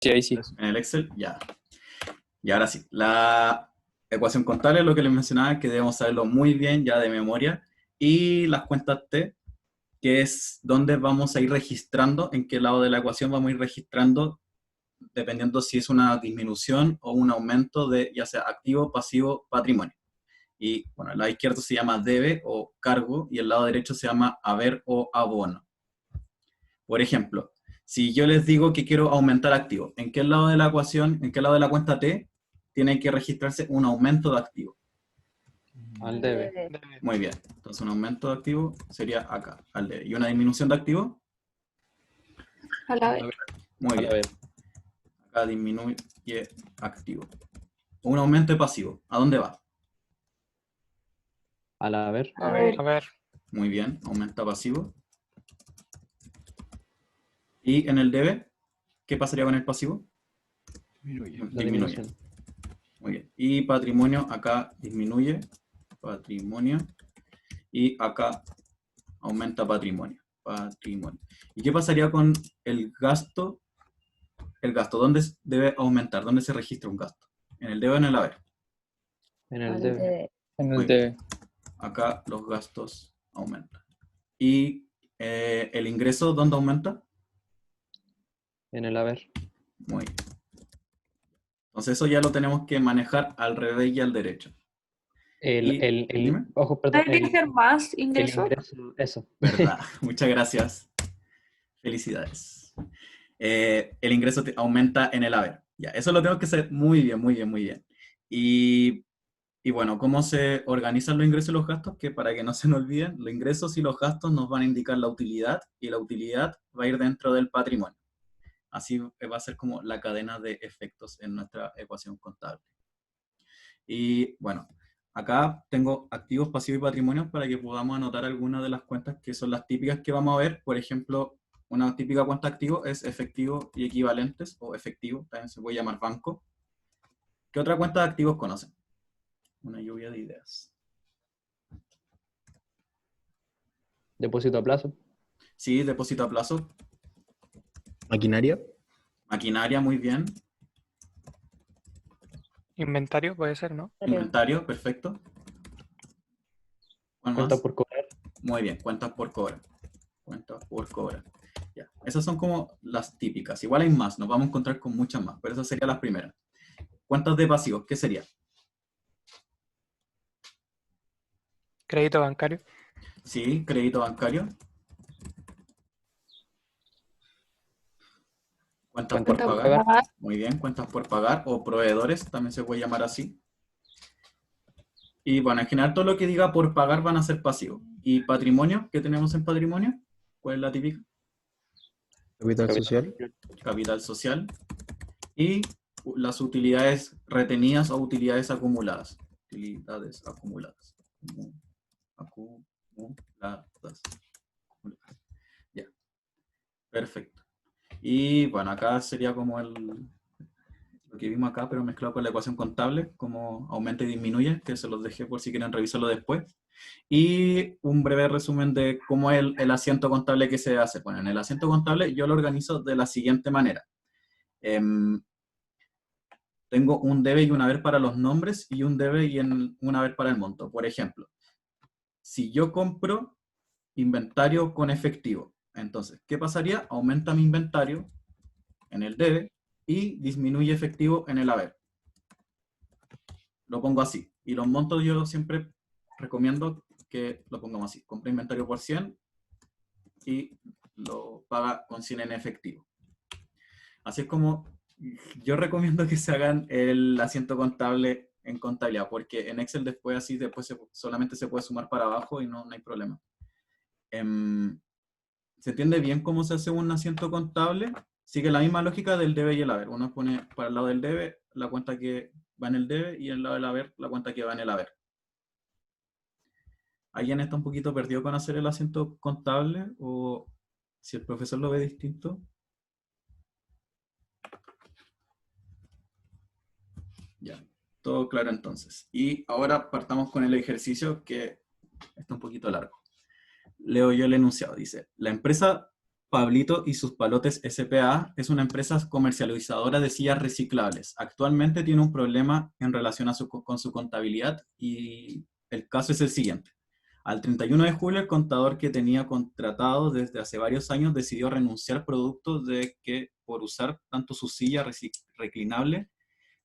Sí, ahí sí. En el Excel, ya. Y ahora sí, la ecuación contable, lo que les mencionaba, que debemos saberlo muy bien ya de memoria, y las cuentas T, que es donde vamos a ir registrando, en qué lado de la ecuación vamos a ir registrando, dependiendo si es una disminución o un aumento de ya sea activo, pasivo, patrimonio. Y bueno, el lado izquierdo se llama debe o cargo, y el lado derecho se llama haber o abono. Por ejemplo, si yo les digo que quiero aumentar activo, ¿en qué lado de la ecuación, en qué lado de la cuenta T tiene que registrarse un aumento de activo? Al debe. Debe. Muy bien. Entonces un aumento de activo sería acá, al debe. ¿Y una disminución de activo? A la A vez. ver, Muy a bien. ver. Acá disminuye activo. Un aumento de pasivo. ¿A dónde va? A la ver. A ver. A ver, Muy bien. Aumenta pasivo. ¿Y en el debe? ¿Qué pasaría con el pasivo? La Disminuye. disminución. Muy bien. Y patrimonio acá disminuye. Patrimonio. Y acá aumenta patrimonio. Patrimonio. ¿Y qué pasaría con el gasto? El gasto, ¿dónde debe aumentar? ¿Dónde se registra un gasto? ¿En el debe o en el haber? En el Al debe. de- En Muy el bien. debe. Acá los gastos aumentan. ¿Y el ingreso dónde aumenta? En el haber. Muy bien. Entonces eso ya lo tenemos que manejar al revés y al derecho. Y, dime. Ojo, perdón. ¿Tiene que ser más El ingreso? ingreso, eso. ¿Verdad? Muchas gracias. Felicidades. El ingreso aumenta en el haber. Ya, eso lo tengo que hacer muy bien, muy bien, muy bien. Y bueno, ¿cómo se organizan los ingresos y los gastos? Que para que no se nos olviden, los ingresos y los gastos nos van a indicar la utilidad, y la utilidad va a ir dentro del patrimonio. Así va a ser como la cadena de efectos en nuestra ecuación contable. Y bueno, acá tengo activos, pasivos y patrimonio para que podamos anotar algunas de las cuentas que son las típicas que vamos a ver. Por ejemplo, una típica cuenta activo es efectivo y equivalentes, o efectivo, también se puede llamar banco. ¿Qué otra cuenta de activos conocen? Una lluvia de ideas. Depósito a plazo. Sí, depósito a plazo. Maquinaria. Maquinaria, muy bien. inventario puede ser, ¿no? Inventario, perfecto. ¿Cuál Cuenta más? por cobrar. Muy bien, cuentas por cobrar. Cuentas por cobrar. Ya. Esas son como las típicas. Igual hay más, nos vamos a encontrar con muchas más, pero esas serían las primeras. Cuentas de pasivos, ¿qué sería? Crédito bancario. Sí, crédito bancario. Cuentas por Cuenta por pagar. pagar. Muy bien, cuentas por pagar o proveedores, también se puede llamar así. Y bueno, en general todo lo que diga por pagar van a ser pasivos. ¿Y patrimonio? ¿Qué tenemos en patrimonio? ¿Cuál es la típica? Capital social. Capital social. Y las utilidades retenidas o utilidades acumuladas. Utilidades acumuladas. Acumuladas. Ya, perfecto. Y bueno, acá sería como lo que vimos acá, pero mezclado con la ecuación contable, como aumenta y disminuye, que se los dejé por si quieren revisarlo después. Y un breve resumen de cómo es el asiento contable que se hace. Bueno, en el asiento contable yo lo organizo de la siguiente manera. Tengo un debe y un haber para los nombres y un debe y un haber para el monto. Por ejemplo, si yo compro inventario con efectivo, entonces, ¿qué pasaría? Aumenta mi inventario en el debe y disminuye efectivo en el haber. Lo pongo así. Y los montos yo siempre recomiendo que lo pongamos así. Compra inventario por 100 y lo paga con 100 en efectivo. Así es como yo recomiendo que se hagan el asiento contable en contabilidad, porque en Excel después solamente se puede sumar para abajo y no hay problema. ¿Se entiende bien cómo se hace un asiento contable? Sigue la misma lógica del debe y el haber. Uno pone para el lado del debe la cuenta que va en el debe y el lado del haber la cuenta que va en el haber. ¿Alguien está un poquito perdido con hacer el asiento contable? ¿O si el profesor lo ve distinto? Ya, todo claro entonces. Y ahora partamos con el ejercicio que está un poquito largo. Leo yo el enunciado. Dice, la empresa Pablito y sus Palotes S.p.A. es una empresa comercializadora de sillas reciclables. Actualmente tiene un problema en relación con su contabilidad y el caso es el siguiente. Al 31 de julio, el contador que tenía contratado desde hace varios años decidió renunciar producto de que, por usar tanto su silla reclinable,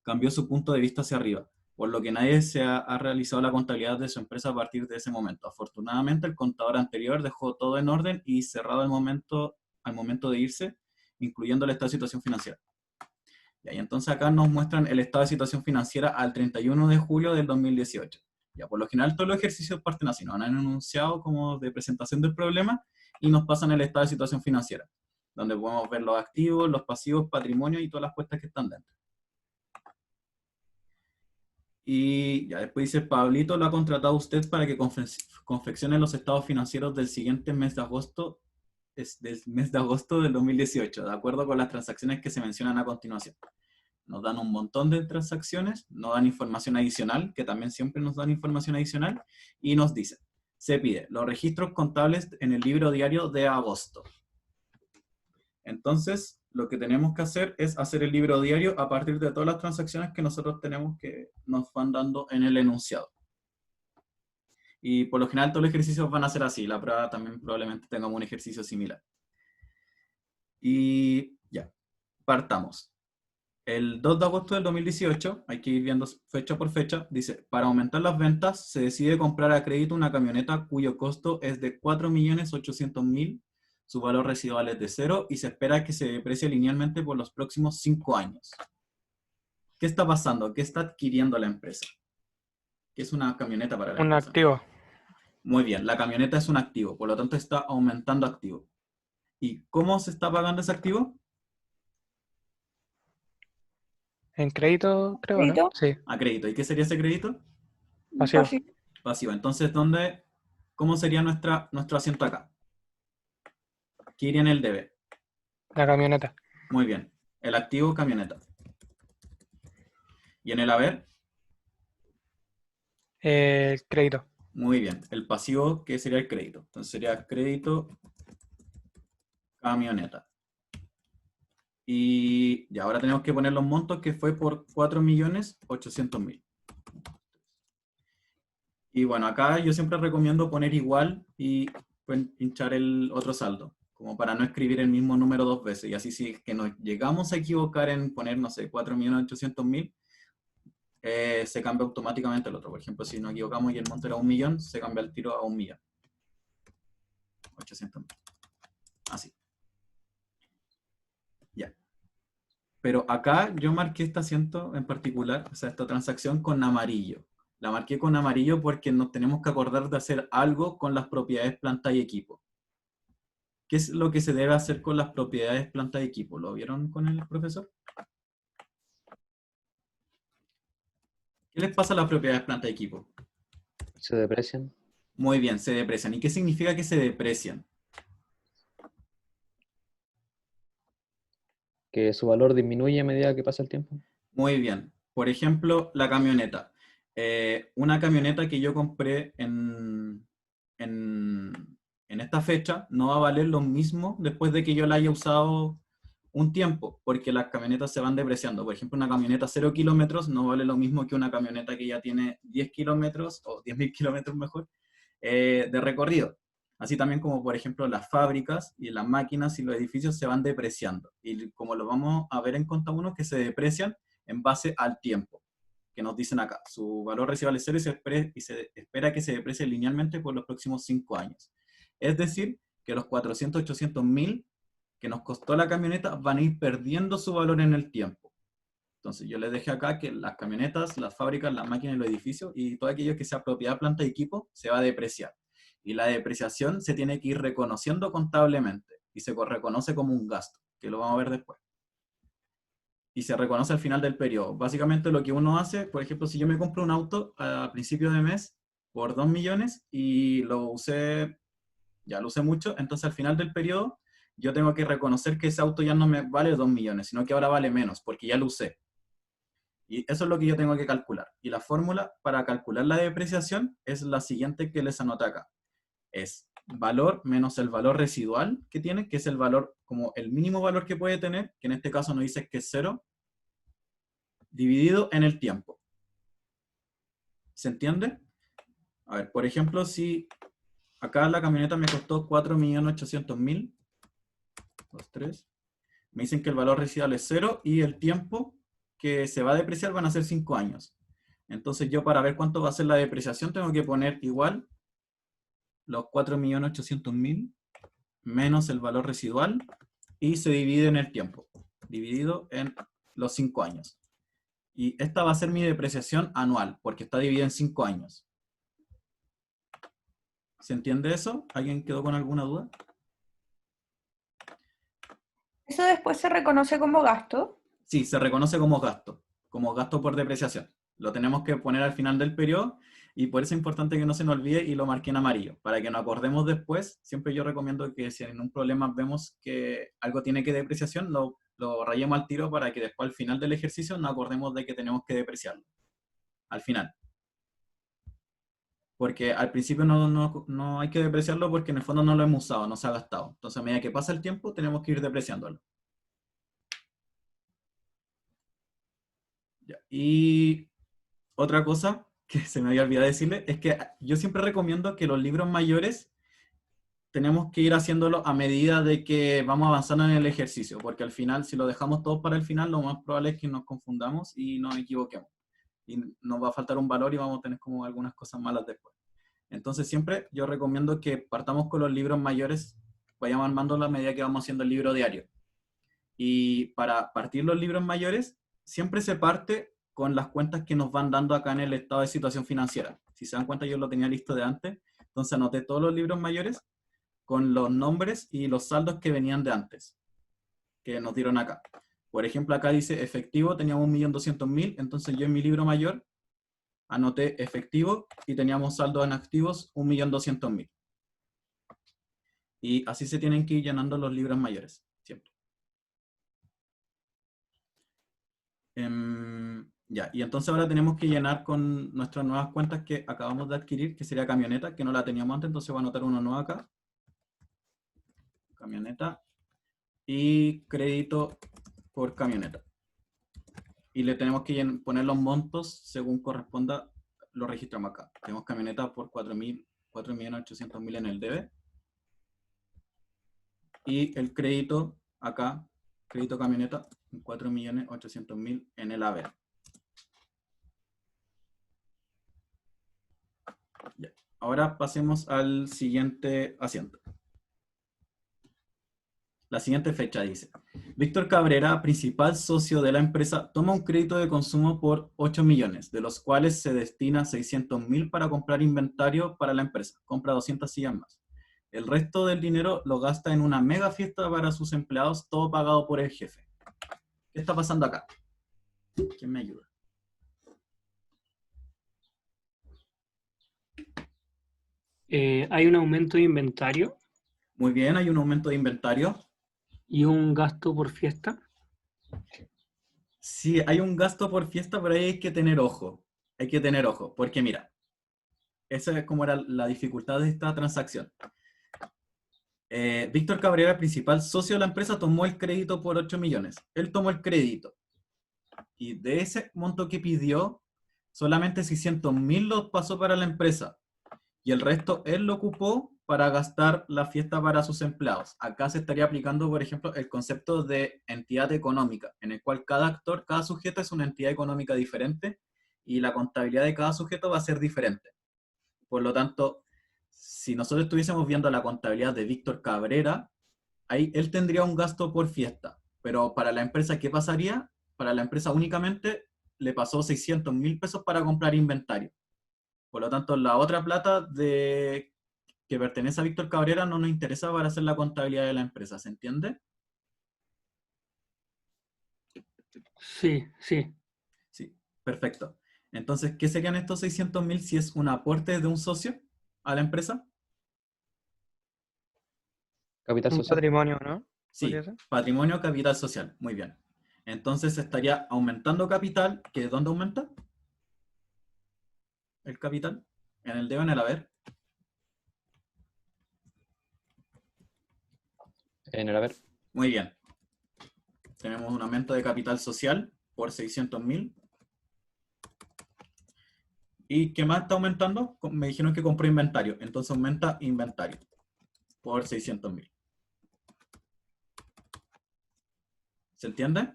cambió su punto de vista hacia arriba, por lo que nadie ha realizado la contabilidad de su empresa a partir de ese momento. Afortunadamente, el contador anterior dejó todo en orden y cerrado al momento de irse, incluyendo el estado de situación financiera. Y entonces acá nos muestran el estado de situación financiera al 31 de julio del 2018. Ya, por lo general todos los ejercicios parten así, nos han anunciado como de presentación del problema y nos pasan el estado de situación financiera, donde podemos ver los activos, los pasivos, patrimonio y todas las cuentas que están dentro. Y ya después dice, Pablito lo ha contratado usted para que confeccione los estados financieros del siguiente mes de agosto, del mes de agosto del 2018, de acuerdo con las transacciones que se mencionan a continuación. Nos dan un montón de transacciones, nos dan información adicional, que también siempre nos dan información adicional, y nos dice, se pide los registros contables en el libro diario de agosto. Entonces, lo que tenemos que hacer es hacer el libro diario a partir de todas las transacciones que nosotros tenemos que nos van dando en el enunciado. Y por lo general todos los ejercicios van a ser así, la prueba también probablemente tengamos un ejercicio similar. Y ya, partamos. El 2 de agosto del 2018, hay que ir viendo fecha por fecha, dice, para aumentar las ventas se decide comprar a crédito una camioneta cuyo costo es de 4.800.000, su valor residual es de 0 y se espera que se deprecie linealmente por los próximos 5 años. ¿Qué está pasando? ¿Qué está adquiriendo la empresa? ¿Qué es una camioneta para la Un empresa? activo. Muy bien, la camioneta es un activo, por lo tanto está aumentando activo. ¿Y cómo se está pagando ese activo? En crédito, creo, ¿no? ¿Crédito? Sí, A crédito. ¿Y qué sería ese crédito? pasivo. Pasivo. Pasivo. Entonces, ¿cómo sería nuestro asiento acá? ¿Qué iría en el debe? La camioneta. Muy bien. El activo, camioneta. ¿Y en el haber? Crédito. Muy bien. El pasivo, ¿qué sería el crédito? Entonces sería crédito, camioneta. Y ahora tenemos que poner los montos que fue por 4.800.000. Y bueno, acá yo siempre recomiendo poner igual y pinchar el otro saldo, como para no escribir el mismo número dos veces. Y así si es que nos llegamos a equivocar en poner, no sé, 4.800.000, se cambia automáticamente el otro. Por ejemplo, si nos equivocamos y el monto era 1.000.000, se cambia el tiro a 1.800.000. Así. Ya. Pero acá yo marqué este asiento en particular, o sea, esta transacción con amarillo. La marqué con amarillo porque nos tenemos que acordar de hacer algo con las propiedades planta y equipo. ¿Qué es lo que se debe hacer con las propiedades planta y equipo? ¿Lo vieron con el profesor? ¿Qué les pasa a las propiedades planta y equipo? Se deprecian. Muy bien, se deprecian. ¿Y qué significa que se deprecian? Que su valor disminuye a medida que pasa el tiempo. Muy bien. Por ejemplo, la camioneta. Una camioneta que yo compré en esta fecha no va a valer lo mismo después de que yo la haya usado un tiempo, porque las camionetas se van depreciando. Por ejemplo, una camioneta 0 kilómetros no vale lo mismo que una camioneta que ya tiene 10 kilómetros, o 10.000 kilómetros mejor, de recorrido. Así también como, por ejemplo, las fábricas y las máquinas y los edificios se van depreciando. Y como lo vamos a ver en Conta 1, que se deprecian en base al tiempo, que nos dicen acá. Su valor residual es 0 y se espera que se deprecie linealmente por los próximos 5 años. Es decir, que los 800.000 que nos costó la camioneta van a ir perdiendo su valor en el tiempo. Entonces yo les dejé acá que las camionetas, las fábricas, las máquinas y los edificios y todo aquello que sea propiedad, planta y equipo se va a depreciar. Y la depreciación se tiene que ir reconociendo contablemente y se reconoce como un gasto, que lo vamos a ver después. Y se reconoce al final del periodo. Básicamente lo que uno hace, por ejemplo, si yo me compro un auto a principio de mes por 2 millones y lo usé mucho, entonces al final del periodo yo tengo que reconocer que ese auto ya no me vale 2 millones, sino que ahora vale menos, porque ya lo usé. Y eso es lo que yo tengo que calcular. Y la fórmula para calcular la depreciación es la siguiente que les anoté acá. es valor menos el valor residual que tiene, que es el valor, como el mínimo valor que puede tener, que en este caso nos dice que es 0, dividido en el tiempo. ¿Se entiende? A ver, por ejemplo, si acá la camioneta me costó 4.800.000, 2, 3, me dicen que el valor residual es 0 y el tiempo que se va a depreciar van a ser 5 años. Entonces yo, para ver cuánto va a ser la depreciación, tengo que poner igual los 4.800.000 menos el valor residual y se divide en el tiempo, dividido en los 5 años. Y esta va a ser mi depreciación anual, porque está dividida en 5 años. ¿Se entiende eso? ¿Alguien quedó con alguna duda? ¿Eso después se reconoce como gasto? Sí, se reconoce como gasto por depreciación. Lo tenemos que poner al final del periodo y por eso es importante que no se nos olvide y lo marque en amarillo, para que nos acordemos después. Siempre yo recomiendo que si en un problema vemos que algo tiene que depreciación, lo rayemos al tiro para que después al final del ejercicio nos acordemos de que tenemos que depreciarlo. Al final. Porque al principio no hay que depreciarlo porque en el fondo no lo hemos usado, no se ha gastado. Entonces a medida que pasa el tiempo tenemos que ir depreciándolo. Ya. Y otra cosa que se me había olvidado decirle es que yo siempre recomiendo que los libros mayores tenemos que ir haciéndolo a medida de que vamos avanzando en el ejercicio, porque al final, si lo dejamos todo para el final, lo más probable es que nos confundamos y nos equivoquemos. Y nos va a faltar un valor y vamos a tener como algunas cosas malas después. Entonces siempre yo recomiendo que partamos con los libros mayores, vayamos armando a medida que vamos haciendo el libro diario. Y para partir los libros mayores, siempre se parte con las cuentas que nos van dando acá en el estado de situación financiera. Si se dan cuenta, yo lo tenía listo de antes, entonces anoté todos los libros mayores con los nombres y los saldos que venían de antes, que nos dieron acá. Por ejemplo, acá dice efectivo, teníamos 1.200.000, entonces yo en mi libro mayor anoté efectivo y teníamos saldos en activos 1.200.000. Y así se tienen que ir llenando los libros mayores, siempre. Ya, y entonces ahora tenemos que llenar con nuestras nuevas cuentas que acabamos de adquirir, que sería camioneta, que no la teníamos antes, entonces voy a anotar uno nuevo acá. Camioneta. Y crédito por camioneta. Y le tenemos que poner los montos según corresponda, lo registramos acá. Tenemos camioneta por 4.800.000 en el debe. Y el crédito acá, crédito camioneta, 4.800.000 en el haber. Ya. Ahora pasemos al siguiente asiento. La siguiente fecha dice: Víctor Cabrera, principal socio de la empresa, toma un crédito de consumo por 8 millones, de los cuales se destina 600.000 para comprar inventario para la empresa. Compra 200 sillas más. El resto del dinero lo gasta en una mega fiesta para sus empleados, todo pagado por el jefe. ¿Qué está pasando acá? ¿Quién me ayuda? Hay un aumento de inventario Muy bien, hay un aumento de inventario. y un gasto por fiesta. Sí, hay un gasto por fiesta, pero ahí hay que tener ojo. Hay que tener ojo, porque mira, esa es como era la dificultad de esta transacción. Víctor Cabrera, principal socio de la empresa, tomó el crédito por 8 millones. Él tomó el crédito. Y de ese monto que pidió, solamente 600.000 los pasó para la empresa. Y el resto él lo ocupó para gastar la fiesta para sus empleados. Acá se estaría aplicando, por ejemplo, el concepto de entidad económica, en el cual cada actor, cada sujeto es una entidad económica diferente y la contabilidad de cada sujeto va a ser diferente. Por lo tanto, si nosotros estuviésemos viendo la contabilidad de Víctor Cabrera, ahí él tendría un gasto por fiesta. Pero para la empresa, ¿qué pasaría? Para la empresa únicamente le pasó 600.000 pesos para comprar inventario. Por lo tanto, la otra plata que pertenece a Víctor Cabrera no nos interesa para hacer la contabilidad de la empresa, ¿se entiende? Sí, sí. Sí, perfecto. Entonces, ¿qué serían estos 600.000 si es un aporte de un socio a la empresa? Capital Un social. patrimonio, ¿no? Sí, ¿Podría ser? patrimonio capital social, muy bien. Entonces estaría aumentando capital, ¿que dónde aumenta? El capital, en el debe, en el haber. En el haber. Muy bien. Tenemos un aumento de capital social por 600.000. ¿Y qué más está aumentando? Me dijeron que compró inventario. Entonces aumenta inventario por 600.000. ¿Se entiende?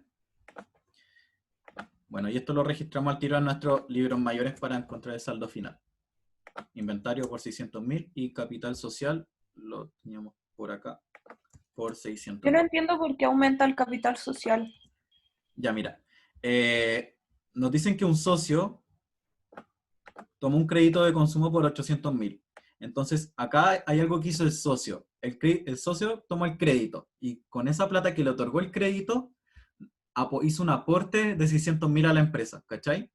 Bueno, y esto lo registramos al tiro en nuestros libros mayores para encontrar el saldo final. Inventario por 600.000 y capital social lo teníamos por acá por 600.000. Yo no entiendo por qué aumenta el capital social. Ya, mira. Nos dicen que un socio tomó un crédito de consumo por 800.000. Entonces, acá hay algo que hizo el socio. El socio tomó el crédito y con esa plata que le otorgó el crédito, hizo un aporte de 600.000 a la empresa, ¿cachai?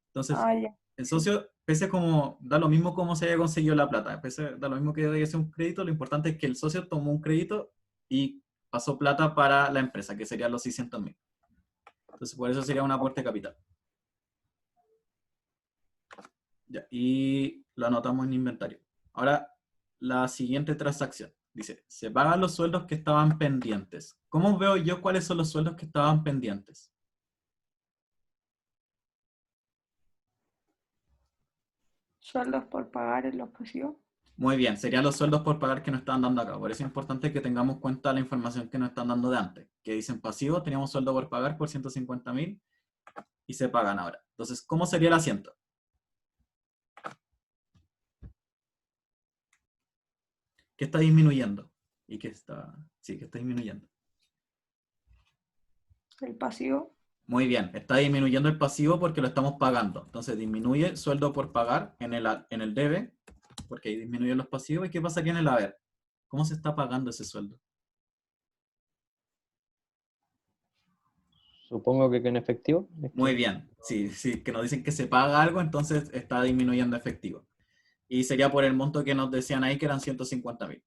Entonces, Ah, ya. el socio, pese como, da lo mismo cómo se haya conseguido la plata, da lo mismo que haya sido un crédito, lo importante es que el socio tomó un crédito y pasó plata para la empresa, que serían los 600.000. Entonces, por eso sería un aporte de capital. Ya, y lo anotamos en inventario. Ahora, la siguiente transacción. Dice, se pagan los sueldos que estaban pendientes. ¿Cómo veo yo cuáles son los sueldos que estaban pendientes? Sueldos por pagar en los pasivos. Muy bien, serían los sueldos por pagar que nos están dando acá. Por eso es importante que tengamos cuenta la información que nos están dando de antes. Que dicen pasivo, teníamos sueldo por pagar por 150.000 y se pagan ahora. Entonces, ¿cómo sería el asiento? ¿Qué está disminuyendo? ¿Y qué está? Sí, que está disminuyendo. El pasivo. Muy bien, está disminuyendo el pasivo porque lo estamos pagando. Entonces disminuye sueldo por pagar en el debe, porque ahí disminuyen los pasivos. ¿Y qué pasa aquí en el haber? ¿Cómo se está pagando ese sueldo? Supongo que en efectivo. Muy bien, sí, sí, que nos dicen que se paga algo, entonces está disminuyendo efectivo. Y sería por el monto que nos decían ahí, que eran 150.000.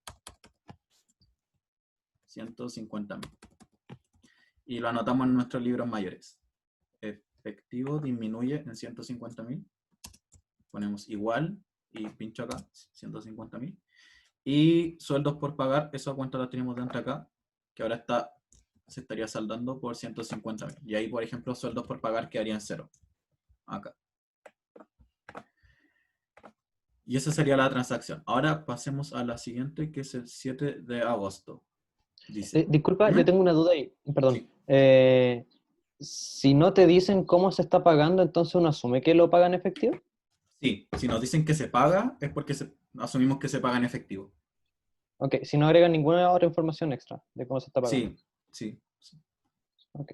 150.000. Y lo anotamos en nuestros libros mayores. Efectivo disminuye en 150.000. Ponemos igual y pincho acá, 150.000. Y sueldos por pagar, esa cuenta la tenemos dentro acá, que ahora se estaría saldando por 150.000. Y ahí, por ejemplo, sueldos por pagar quedarían 0. Acá. Y esa sería la transacción. Ahora pasemos a la siguiente, que es el 7 de agosto. Dice, Disculpa, ¿dime? yo tengo una duda ahí. Perdón. Sí. Si no te dicen cómo se está pagando, entonces uno asume que lo paga en efectivo. Sí, si nos dicen que se paga, es porque asumimos que se paga en efectivo. Ok, si no agregan ninguna otra información extra de cómo se está pagando. Sí. Ok.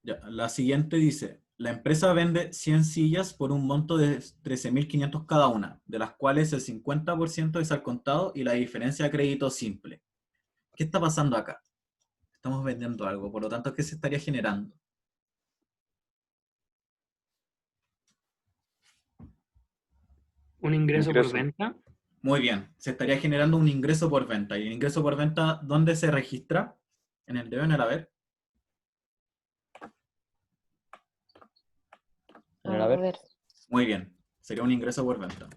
Ya, la siguiente dice, la empresa vende 100 sillas por un monto de 13.500 cada una, de las cuales el 50% es al contado y la diferencia a crédito simple. ¿Qué está pasando acá? Estamos vendiendo algo, por lo tanto, ¿qué se estaría generando? Un ingreso por venta. Muy bien, se estaría generando un ingreso por venta. ¿Y el ingreso por venta dónde se registra? ¿En el debe o en el haber? En el haber. Muy bien, sería un ingreso por venta.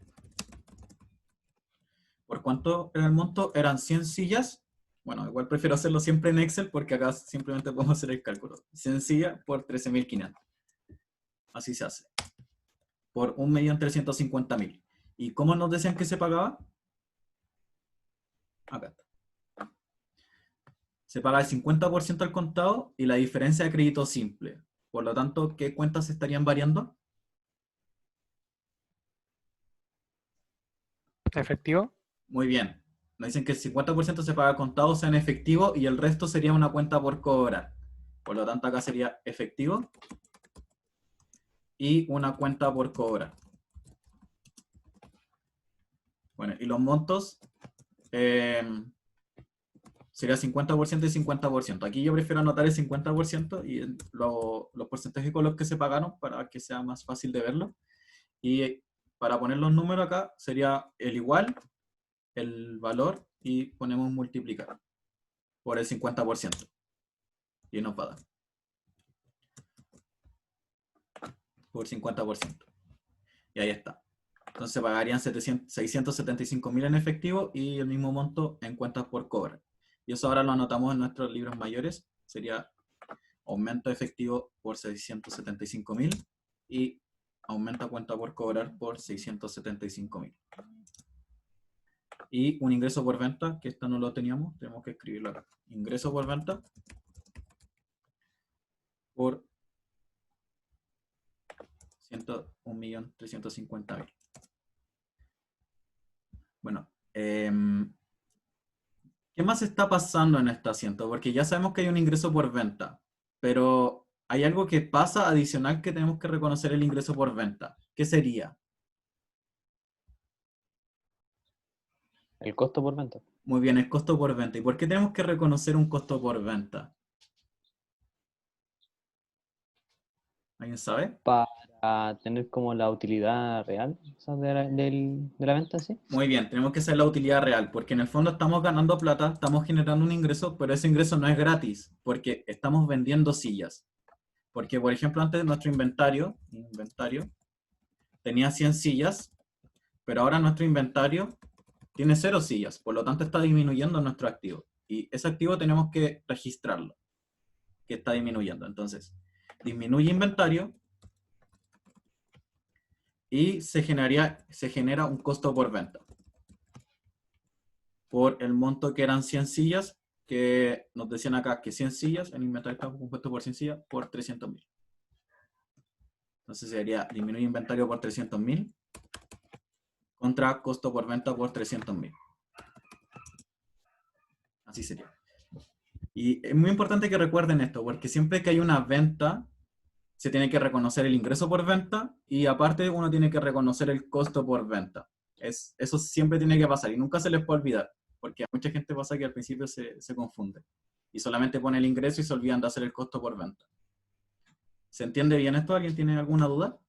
¿Por cuánto era el monto? Eran 100 sillas. Bueno, igual prefiero hacerlo siempre en Excel porque acá simplemente podemos hacer el cálculo. 100 sillas por 13.500. Así se hace. Por 1.350.000. ¿Y cómo nos decían que se pagaba? Acá está. Se paga el 50% al contado y la diferencia de crédito simple. Por lo tanto, ¿qué cuentas estarían variando? ¿Efectivo? Muy bien. Nos dicen que el 50% se paga contado, o sea, en efectivo, y el resto sería una cuenta por cobrar. Por lo tanto, acá sería efectivo y una cuenta por cobrar. Bueno, y los montos sería 50% y 50%. Aquí yo prefiero anotar el 50% y los porcentajes con los que se pagaron para que sea más fácil de verlo. Y para poner los números acá sería el igual, el valor, y ponemos multiplicar por el 50%. Y nos va a dar. Por 50%. Y ahí está. Entonces se pagarían 675.000 en efectivo y el mismo monto en cuentas por cobrar. Y eso ahora lo anotamos en nuestros libros mayores. Sería aumento efectivo por 675.000 y aumenta cuenta por cobrar por 675.000. Y un ingreso por venta, que esto no lo teníamos, tenemos que escribirlo acá. Ingreso por venta por 101.350.000. Bueno, ¿qué más está pasando en este asiento? Porque ya sabemos que hay un ingreso por venta, pero hay algo que pasa adicional que tenemos que reconocer el ingreso por venta. ¿Qué sería? El costo por venta. Muy bien, el costo por venta. ¿Y por qué tenemos que reconocer un costo por venta? ¿Alguien sabe? Para tener como la utilidad real, o sea, de la venta, ¿sí? Muy bien, tenemos que saber la utilidad real, porque en el fondo estamos ganando plata, estamos generando un ingreso, pero ese ingreso no es gratis, porque estamos vendiendo sillas. Porque, por ejemplo, antes nuestro inventario tenía 100 sillas, pero ahora nuestro inventario tiene 0 sillas, por lo tanto está disminuyendo nuestro activo. Y ese activo tenemos que registrarlo, que está disminuyendo. Entonces, disminuye inventario y se genera un costo por venta. Por el monto que eran 100 sillas, que nos decían acá que 100 sillas, el inventario está compuesto por 100 sillas, por 300.000. Entonces sería disminuir inventario por 300.000 contra costo por venta por 300.000. Así sería. Y es muy importante que recuerden esto, porque siempre que hay una venta, se tiene que reconocer el ingreso por venta y aparte uno tiene que reconocer el costo por venta. Eso siempre tiene que pasar y nunca se les puede olvidar, porque a mucha gente pasa que al principio se confunde y solamente pone el ingreso y se olvidan de hacer el costo por venta. ¿Se entiende bien esto? ¿Alguien tiene alguna duda?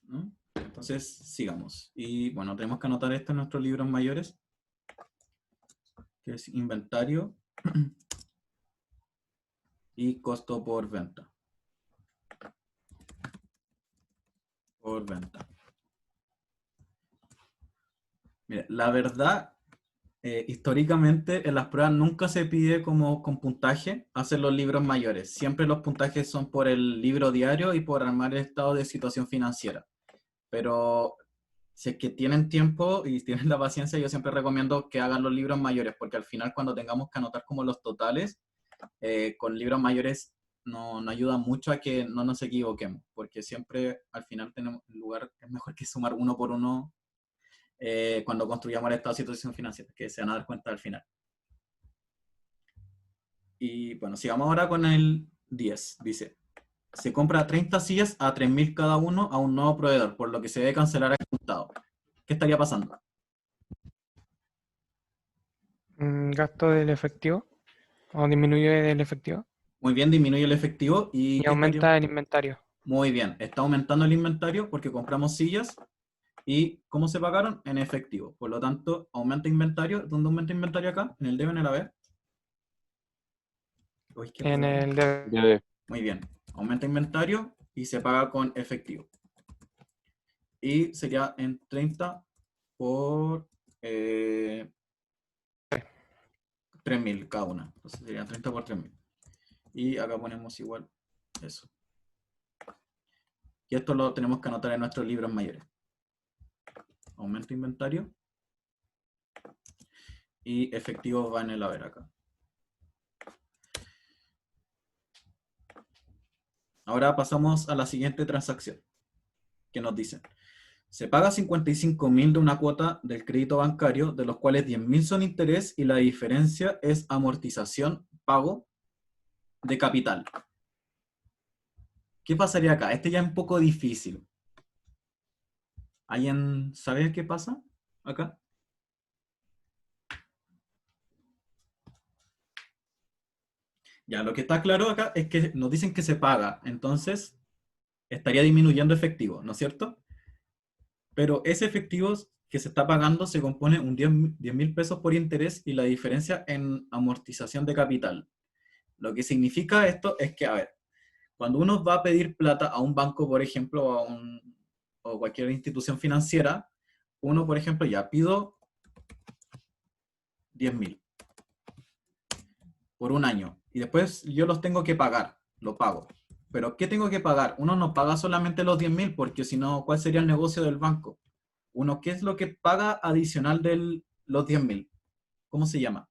¿No? Entonces, sigamos. Y bueno, tenemos que anotar esto en nuestros libros mayores, que es inventario y costo por venta. Por venta. Mira, la verdad, históricamente en las pruebas nunca se pide como con puntaje hacer los libros mayores. Siempre los puntajes son por el libro diario y por armar el estado de situación financiera. Pero si es que tienen tiempo y tienen la paciencia, yo siempre recomiendo que hagan los libros mayores, porque al final cuando tengamos que anotar como los totales, con libros mayores nos ayuda mucho a que no nos equivoquemos, porque siempre al final tenemos lugar, es mejor que sumar uno por uno cuando construyamos el estado de situación financiera, que se van a dar cuenta al final. Y bueno, sigamos ahora con el 10. Dice, se compra 30 sillas a 3.000 cada uno a un nuevo proveedor, por lo que se debe cancelar el contado. ¿Qué estaría pasando? Gasto del efectivo o disminuye del efectivo Muy bien, disminuye el efectivo y... y aumenta el inventario. Muy bien, está aumentando el inventario porque compramos sillas y ¿cómo se pagaron? En efectivo. Por lo tanto, aumenta inventario. ¿Dónde aumenta inventario acá? ¿En el debe, en el haber? Uy, qué En raro. el de Debe. Muy bien, aumenta inventario y se paga con efectivo. Y sería en 30 por 3.000 cada una. Entonces serían 30 por 3.000. Y acá ponemos igual eso. Y esto lo tenemos que anotar en nuestros libros mayores. Aumento inventario. Y efectivo va en el haber acá. Ahora pasamos a la siguiente transacción. Que nos dicen. Se paga 55.000 de una cuota del crédito bancario, de los cuales 10.000 son interés y la diferencia es amortización, pago de capital. ¿Qué pasaría acá? Este ya es un poco difícil. ¿Alguien sabe qué pasa acá? Ya, lo que está claro acá es que nos dicen que se paga, entonces estaría disminuyendo efectivo, ¿no es cierto? Pero ese efectivo que se está pagando se compone un 10.000 pesos por interés y la diferencia en amortización de capital. Lo que significa esto es que, a ver, Cuando uno va a pedir plata a un banco, por ejemplo, o cualquier institución financiera, uno, por ejemplo, ya pido 10.000 por un año y después yo los tengo que pagar, lo pago. Pero ¿qué tengo que pagar? Uno no paga solamente los 10.000 porque si no, ¿cuál sería el negocio del banco? Uno, ¿qué es lo que paga adicional de los 10.000? ¿Cómo se llama?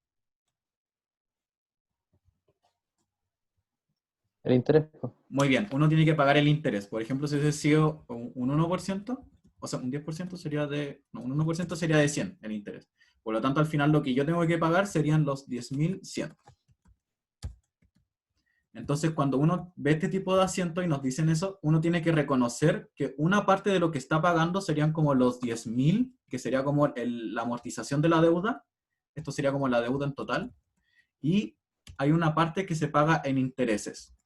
El interés, po. Muy bien, uno tiene que pagar el interés. Por ejemplo, si hubiese sido un 1%, o sea, un 10% sería de... No, un 1% sería de 100 el interés. Por lo tanto, al final lo que yo tengo que pagar serían los 10.100. Entonces, cuando uno ve este tipo de asientos y nos dicen eso, uno tiene que reconocer que una parte de lo que está pagando serían como los 10.000, que sería como la amortización de la deuda. Esto sería como la deuda en total. Y hay una parte que se paga en intereses.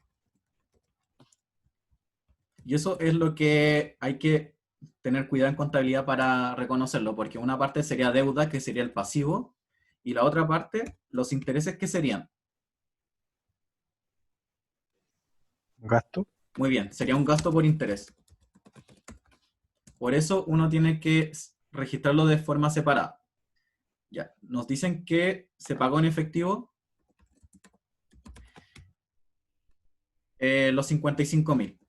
Y eso es lo que hay que tener cuidado en contabilidad para reconocerlo, porque una parte sería deuda, que sería el pasivo, y la otra parte, los intereses, que serían. Gasto. Muy bien, sería un gasto por interés. Por eso uno tiene que registrarlo de forma separada. Ya, nos dicen que se pagó en efectivo los 55.000.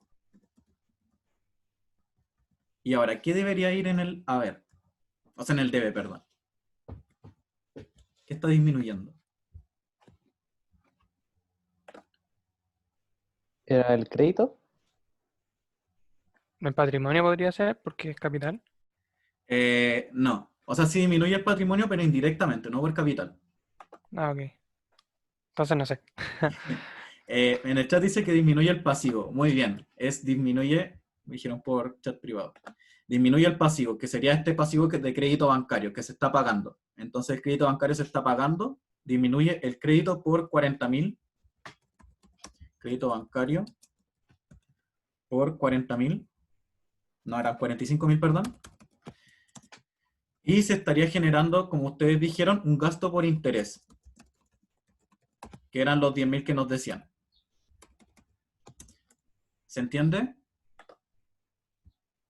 Y ahora, ¿qué debería ir en el haber? O sea, en el debe, perdón. ¿Qué está disminuyendo? ¿Era el crédito? El patrimonio podría ser porque es capital. No. O sea, sí disminuye el patrimonio, pero indirectamente, no por capital. Ah, ok. Entonces no sé. En el chat dice que disminuye el pasivo. Muy bien. Disminuye, me dijeron por chat privado. Disminuye el pasivo, que sería este pasivo de crédito bancario, que se está pagando. Entonces el crédito bancario se está pagando, disminuye el crédito por 40.000. Crédito bancario por 40.000. No, eran 45.000, perdón. Y se estaría generando, como ustedes dijeron, un gasto por interés, que eran los 10.000 que nos decían. ¿Se entiende?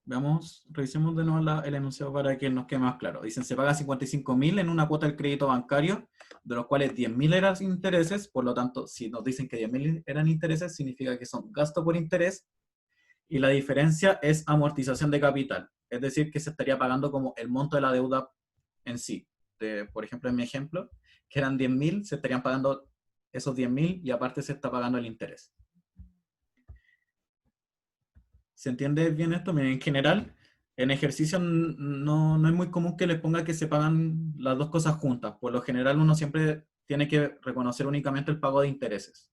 Veamos, revisemos de nuevo el enunciado para que nos quede más claro. Dicen, se paga 55.000 en una cuota del crédito bancario, de los cuales 10.000 eran intereses. Por lo tanto, si nos dicen que 10.000 eran intereses, significa que son gasto por interés. Y la diferencia es amortización de capital. Es decir, que se estaría pagando como el monto de la deuda en sí. Por ejemplo, en mi ejemplo, que eran 10.000, se estarían pagando esos 10.000 y aparte se está pagando el interés. ¿Se entiende bien esto? En general, en ejercicio no es muy común que les ponga que se pagan las dos cosas juntas. Por lo general, uno siempre tiene que reconocer únicamente el pago de intereses.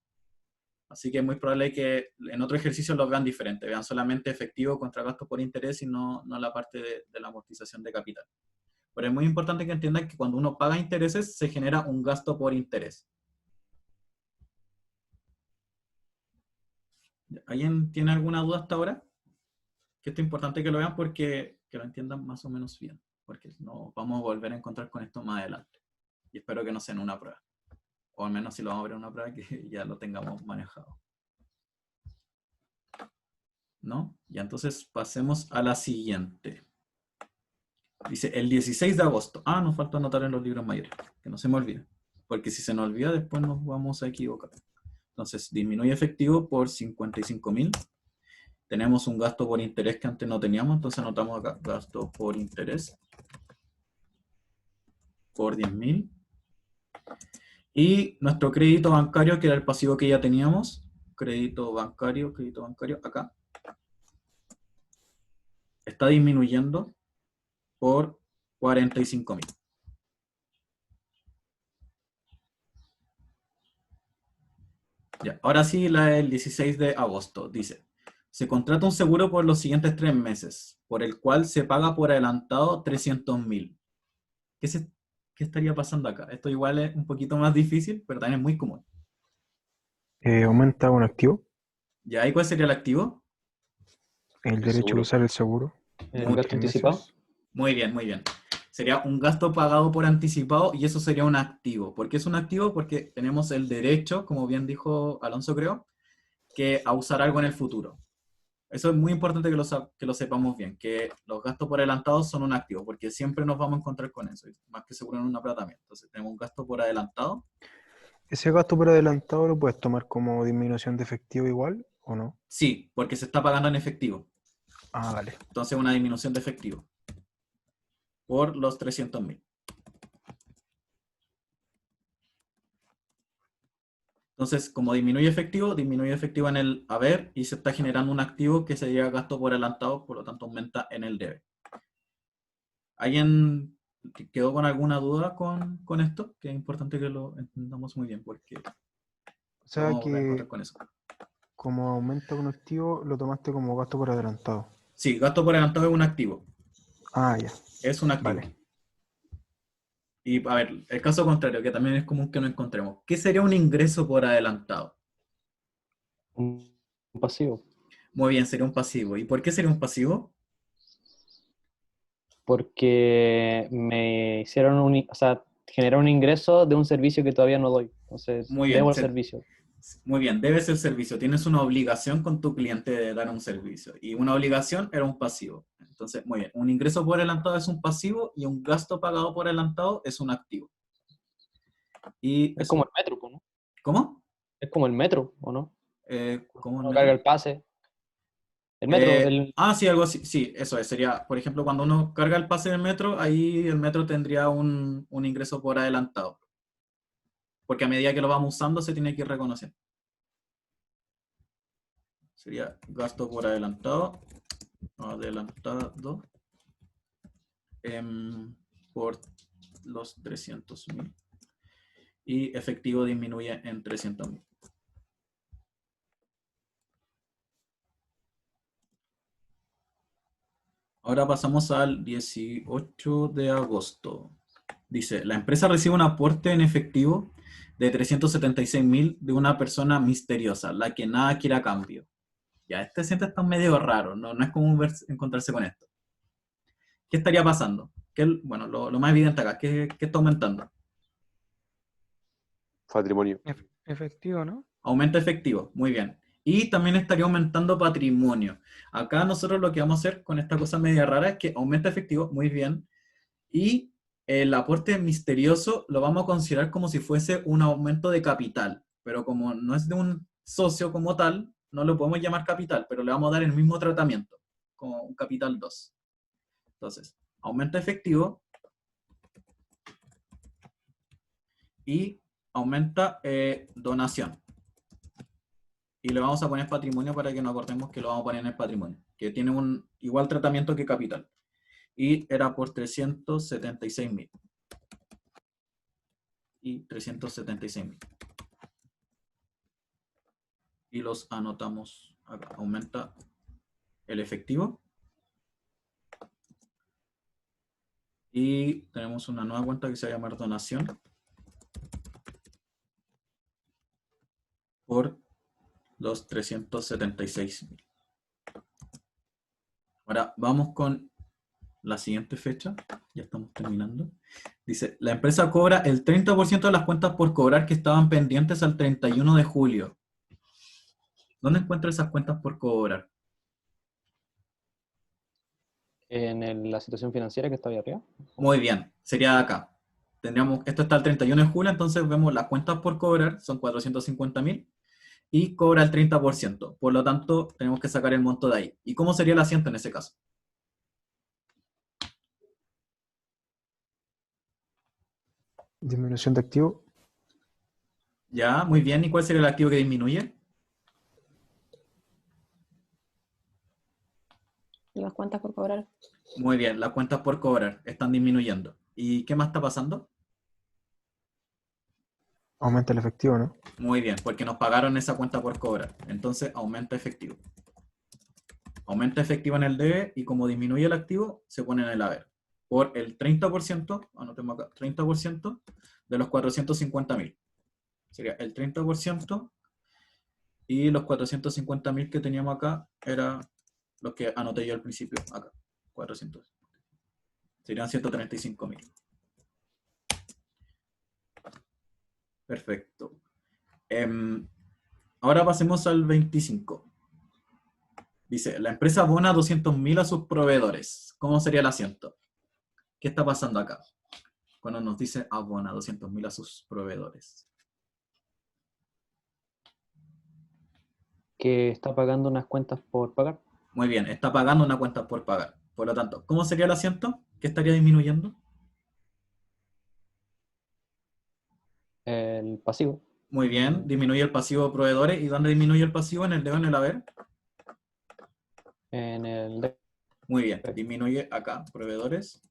Así que es muy probable que en otro ejercicio lo vean diferente, vean solamente efectivo contra gasto por interés y no la parte de la amortización de capital. Pero es muy importante que entiendan que cuando uno paga intereses, se genera un gasto por interés. ¿Alguien tiene alguna duda hasta ahora? Que esto es importante que lo vean porque que lo entiendan más o menos bien, porque no vamos a volver a encontrar con esto más adelante. Y espero que no sea en una prueba. O al menos si lo vamos a ver en una prueba, que ya lo tengamos manejado. ¿No? Y entonces pasemos a la siguiente. Dice, el 16 de agosto. Ah, nos falta anotar en los libros mayores, que no se me olvide. Porque si se nos olvida, después nos vamos a equivocar. Entonces, disminuye efectivo por 55.000. Tenemos un gasto por interés que antes no teníamos, entonces anotamos acá, gasto por interés por 10.000. Y nuestro crédito bancario, que era el pasivo que ya teníamos, crédito bancario, acá, está disminuyendo por 45.000. Ya, ahora sí, el 16 de agosto, dice, se contrata un seguro por los siguientes 3 meses, por el cual se paga por adelantado 300.000. ¿Qué estaría pasando acá? Esto igual es un poquito más difícil, pero también es muy común. Aumenta un activo. ¿Ya? ¿Y cuál sería el activo? El derecho seguro. a usar el seguro. ¿El Muy gasto bien. anticipado? Muy bien, muy bien. Sería un gasto pagado por anticipado y eso sería un activo. ¿Por qué es un activo? Porque tenemos el derecho, como bien dijo Alonso, creo, que a usar algo en el futuro. Eso es muy importante que lo sepamos bien, que los gastos por adelantado son un activo, porque siempre nos vamos a encontrar con eso, y más que seguro en una plata también. Entonces tenemos un gasto por adelantado. ¿Ese gasto por adelantado lo puedes tomar como disminución de efectivo igual o no? Sí, porque se está pagando en efectivo. Ah, vale. Entonces una disminución de efectivo por los 300.000. Entonces, como disminuye efectivo en el haber y se está generando un activo que sería gasto por adelantado, por lo tanto aumenta en el debe. ¿Alguien quedó con alguna duda con esto? Que es importante que lo entendamos muy bien, porque O sea vamos a encontrar que con eso. como aumenta un activo, lo tomaste como gasto por adelantado. Sí, gasto por adelantado es un activo. Ah, ya. Es un activo. Vale. Y a ver, el caso contrario, que también es común que no encontremos. ¿Qué sería un ingreso por adelantado? Un pasivo. Muy bien, sería un pasivo. ¿Y por qué sería un pasivo? Porque me hicieron o sea, generé un ingreso de un servicio que todavía no doy. Entonces, Muy bien, debo el servicio. muy bien, debes el servicio. Tienes una obligación con tu cliente de dar un servicio. Y una obligación era un pasivo. Entonces, muy bien, un ingreso por adelantado es un pasivo y un gasto pagado por adelantado es un activo. Y Es eso. como el metro, ¿no? ¿Cómo? Es como el metro, ¿o no? ¿Cómo el Uno carga metro? el pase. El metro, Sí, algo así. Sí, eso es. Sería, por ejemplo, cuando uno carga el pase del metro, ahí el metro tendría un ingreso por adelantado. Porque a medida que lo vamos usando, se tiene que ir reconociendo. Sería gasto por adelantado. Adelantado. Por los 300.000. Y efectivo disminuye en 300.000. Ahora pasamos al 18 de agosto. Dice, la empresa recibe un aporte en efectivo de 376.000 de una persona misteriosa, la que nada quiere a cambio. Ya, este siente está medio raro, no es común encontrarse con esto. ¿Qué estaría pasando? Bueno, lo más evidente acá, ¿qué está aumentando? Patrimonio. Efectivo, ¿no? Aumenta efectivo, muy bien. Y también estaría aumentando patrimonio. Acá nosotros lo que vamos a hacer con esta cosa media rara es que aumenta efectivo, muy bien. Y el aporte misterioso lo vamos a considerar como si fuese un aumento de capital. Pero como no es de un socio como tal, no lo podemos llamar capital, pero le vamos a dar el mismo tratamiento, como un capital 2. Entonces, aumenta efectivo y aumenta donación. Y le vamos a poner patrimonio para que nos acordemos que lo vamos a poner en el patrimonio, que tiene un igual tratamiento que capital. Y era por 376.000. Y 376.000. Y los anotamos acá. Aumenta el efectivo. Y tenemos una nueva cuenta que se va a llamar donación. Por los 376.000. Ahora vamos con la siguiente fecha. Ya estamos terminando. Dice, la empresa cobra el 30% de las cuentas por cobrar que estaban pendientes al 31 de julio. ¿Dónde encuentro esas cuentas por cobrar? en la situación financiera que está ahí arriba. Muy bien, sería acá. Esto está el 31 de julio, entonces vemos las cuentas por cobrar, son 450.000, y cobra el 30%. Por lo tanto, tenemos que sacar el monto de ahí. ¿Y cómo sería el asiento en ese caso? Disminución de activo. Ya, muy bien. ¿Y cuál sería el activo que disminuye? Las cuentas por cobrar. Muy bien, las cuentas por cobrar están disminuyendo. ¿Y qué más está pasando? Aumenta el efectivo, ¿no? Muy bien, porque nos pagaron esa cuenta por cobrar. Entonces aumenta efectivo. Aumenta efectivo en el debe y como disminuye el activo, se pone en el haber. Por el 30%, anotemos acá, 30% de los 450.000. Sería el 30% y los 450.000 que teníamos acá eran los que anoté yo al principio, acá, 400. Serían 135.000. Perfecto. Ahora pasemos al 25. Dice, la empresa abona 200.000 a sus proveedores. ¿Cómo sería el asiento? ¿Qué está pasando acá? Cuando nos dice abona 200.000 a sus proveedores. Que está pagando unas cuentas por pagar. Muy bien, está pagando una cuenta por pagar. Por lo tanto, ¿cómo sería el asiento? ¿Qué estaría disminuyendo? El pasivo. Muy bien, disminuye el pasivo de proveedores. ¿Y dónde disminuye el pasivo? ¿En el de o en el haber? En el Muy bien, disminuye acá, proveedores.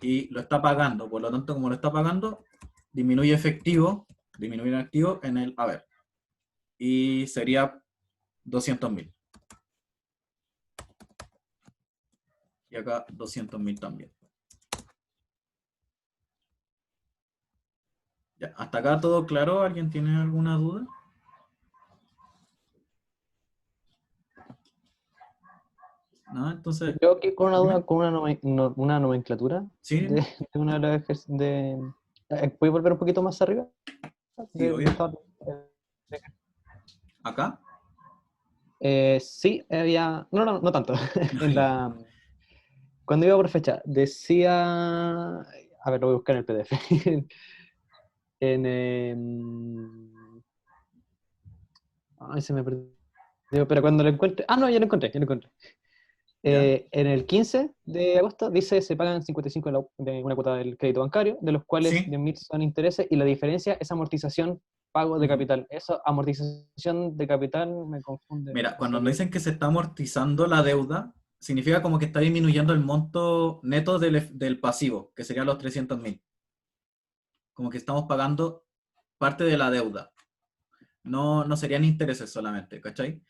Y lo está pagando. Por lo tanto, como lo está pagando, disminuye efectivo, disminuye el activo en el haber. Y sería 200.000. Y acá 200.000 también. Ya, ¿hasta acá todo claro? ¿Alguien tiene alguna duda? ¿No? Entonces, Yo aquí con una duda, dime. con una nomenclatura ¿Sí? de una de las ¿puedes volver un poquito más arriba? Sí, obvio. esta- ¿Acá? sí, había. No tanto. Cuando iba por fecha, decía. A ver, lo voy a buscar en el PDF. Ay, se me perdió. Pero cuando lo encuentre. Ah, no, ya lo encontré, ya lo encontré. ¿Ya? En el 15 de agosto dice se pagan 55 de una cuota del crédito bancario, de los cuales Sí. 10.000 son intereses y la diferencia es amortización, pago de Ujú. capital. Eso, amortización de capital, me confunde. Mira, porque cuando nos sería- dicen que se está amortizando la deuda, significa como que está disminuyendo el monto neto del pasivo, que serían los 300.000. Como que estamos pagando parte de la deuda. No serían intereses solamente, ¿cachai?